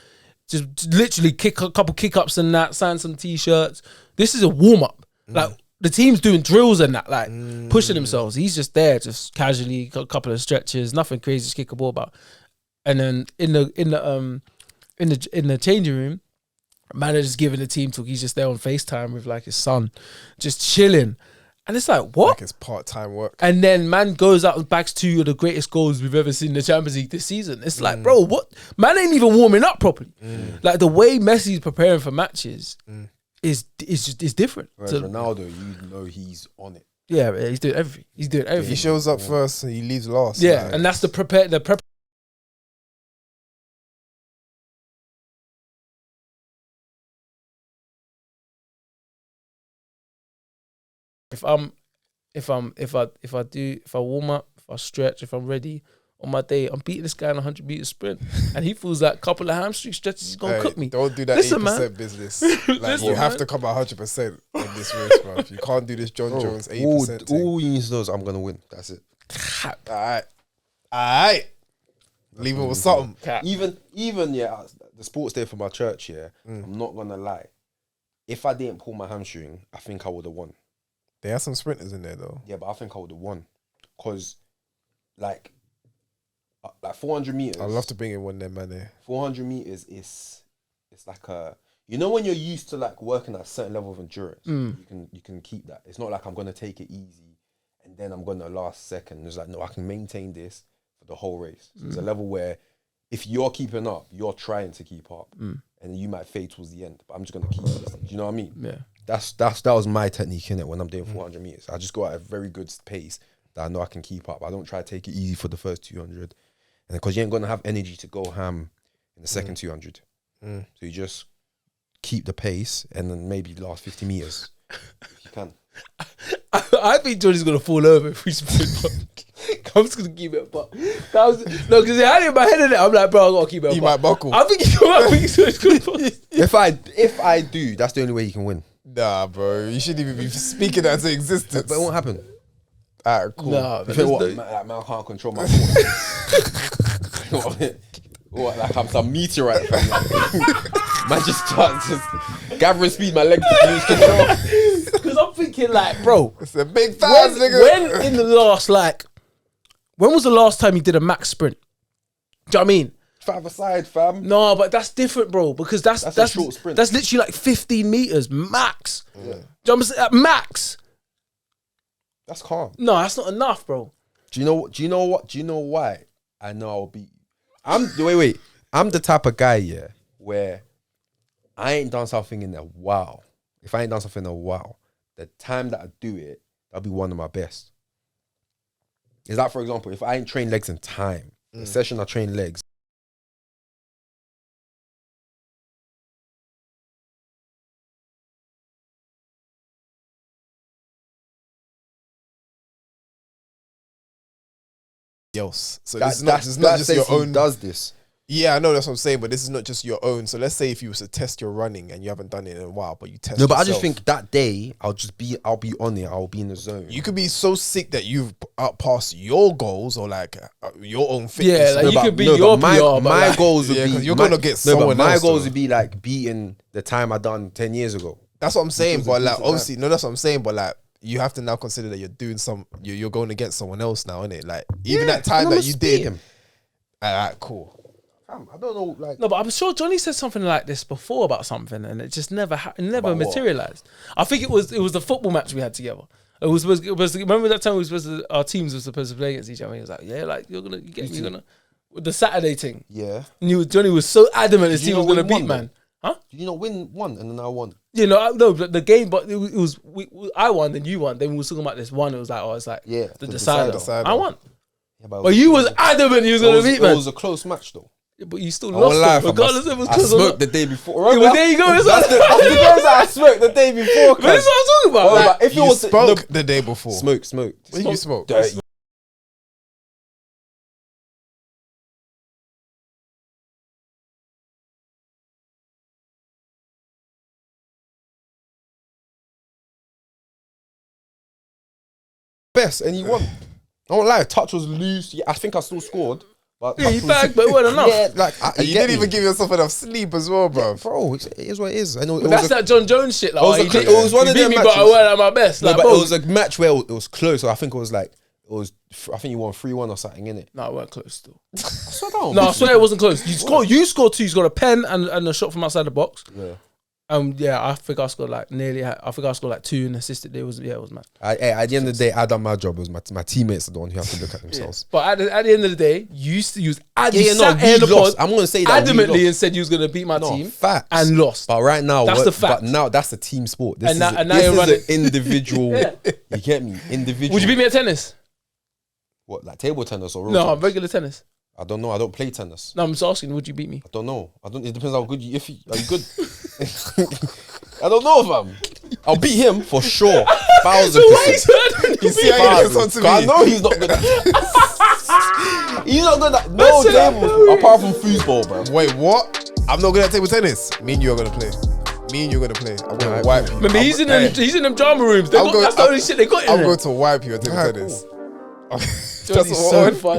just literally kick a couple kick ups and that, sign some t-shirts. This is a warm up. Like, the team's doing drills and that, like pushing themselves. He's just there, just casually, a couple of stretches, nothing crazy, just kick a ball about. And then in the changing room, manager's giving the team talk. He's just there on FaceTime with like his son, just chilling. And it's like, what? Like it's part-time work. And then man goes out and backs 2 of the greatest goals we've ever seen in the Champions League this season. It's like, bro, what? Man ain't even warming up properly. Like, the way Messi's preparing for matches is different. Whereas Ronaldo, you know he's on it. Yeah, he's doing everything. He's doing everything. He shows up first and he leaves last. Yeah, like, and that's the prepare. If I warm up, if I stretch, if I'm ready on my day, I'm beating this guy in a 100-meter sprint, and he feels like a couple of hamstring stretches, he's gonna cook me. Don't do that Listen, 8% man. business. Like Listen, you have man. to come 100% in this race, bro. You can't do this John Jones 8% thing. all you need to know is I'm gonna win. That's it. All right. Leave it with something. Even yeah, the sports day for my church. Yeah, I'm not gonna lie. If I didn't pull my hamstring, I think I would have won. There are some sprinters in there though. Yeah, but I think I would have won, cause like 400 meters. I'd love to bring in one there, man. 400 meters is it's like a, you know, when you're used to like working at a certain level of endurance, you can keep that. It's not like I'm gonna take it easy and then I'm gonna last second. It's like, no, I can maintain this for the whole race. So it's a level where if you're keeping up, you're trying to keep up, and you might fade towards the end. But I'm just gonna keep this. Do you know what I mean? Yeah. That was my technique in it when I'm doing 400 meters. I just go at a very good pace that I know I can keep up. I don't try to take it easy for the first 200, and because you ain't gonna have energy to go ham in the second 200, so you just keep the pace and then maybe last 50 meters if you can. I think Johnny's gonna fall over if we sprint. I'm just gonna keep it, but that was no, because I had it in my head in it. I'm like, bro, I gotta keep it. He might buckle. I think he's gonna. If I do, that's the only way you can win. Nah, bro. You shouldn't even be speaking that into existence. But it won't happen. Alright, cool. Nah, You think what? Man, I can't control my force. What, like I'm some meteorite, fam. Man just starts just gathering speed, my legs just lose control. Because I'm thinking, like, bro, It's a big fast nigga. when in the last, like, when was the last time you did a max sprint? Do you know what I mean? 5 aside, fam. No, but that's different, bro, because that's a short sprint. That's literally like 15 meters max. Do you know what I'm saying? At max. That's calm. No, that's not enough, bro. Do you know why? I know I'll beat you. Wait. I'm the type of guy, yeah, where I ain't done something in a while. If I ain't done something in a while, the time that I do it, that'll be one of my best. Is that, for example, if I ain't trained legs in time, the session I train legs, else. So that, this is not just your own. does this. Yeah, I know that's what I'm saying, but this is not just your own. So let's say if you was to test your running and you haven't done it in a while, but you test. No, but I just yourself. think that day I'll be on it. I'll be in the zone. You could be so sick that you've outpassed your goals or like your own fitness. Yeah, like you could be your my, PR, but my like, goals would yeah, be 'cause you're my- gonna get no, but someone my else, goals though. would be like beating the time I done 10 years ago. That's what I'm saying. was But a like, decent obviously, no, that's what I'm saying. But like, you have to now consider that you're doing you're going against someone else now, innit? Like, even that time and that I'ma you beat did. him. Alright, cool. I don't know, like No, but I'm sure Johnny said something like this before about something, and it just never About what? materialized. I think it was the football match we had together. It was remember that time our teams were supposed to play against each other. He was like, yeah, like you're gonna with the Saturday thing. yeah. Johnny was so adamant his Did you team was not gonna win beat one, man. Huh? Did you not win one and then I won? You know, no, but the game, but it was I won, then you won. Then we were talking about this one. It was like, it's like Yeah, the the decider. decider. I won, Yeah, but but you was adamant he was gonna beat it man. was a close match though. Yeah, but you still I won't lost, lie, it, fam. regardless if it was I close or smoked not. the day before. Yeah, but there you go. That's the guys that I smoked the day before. But this is what I'm talking about. Oh, like, but if it You was spoke the day before. smoked. When did you smoke? Dirty. Best and he won. I won't lie, touch was loose. Yeah, I think I still scored. But yeah, he touch was- bagged, but it wasn't enough. Yeah, like And you didn't even give yourself enough sleep as well, bro. bro. It is what it is. I know. It But was that's a, that John Jones shit. Like, It was oh, a you cl- did- it was one you of beat them me, but I matches. weren't at my best. no, Like, but bro, it was a match where it was close. So I think it was like I think you won 3-1 or something in it. no, it weren't close still. So No, I swear it wasn't close. You scored two. You scored a pen and a shot from outside the box. Yeah. Yeah, I think I scored like I think I scored like 2 and assisted. It was mad. At the end of the day, I done my job. It was my teammates are the one who have to look at themselves. But at the end of the day, you used to use. We lost. I'm gonna say that adamantly and said you was gonna beat my team. Facts. And lost. But right now, That's the fact. But now that's a team sport. This And now this you're is running- an individual. You get me? Individual. Would you beat me at tennis? What, like table tennis or real No, tennis? regular tennis. I don't know. I don't play tennis. No, I'm just asking. Would you beat me? I don't know. It depends how good you. Are you good? I don't know, fam. I'll beat him for sure. 1,000%. You see how he gets on to me? I know he's not good at He's not good at no Listen up, tables bro. apart from foosball, bro. Wait, what? I'm not good at table tennis. Me and you are gonna play. I'm gonna wipe you. Remember, he's in them drama rooms. That's the only shit they got in I'm there. going to wipe you at table tennis. Johnny's so fun.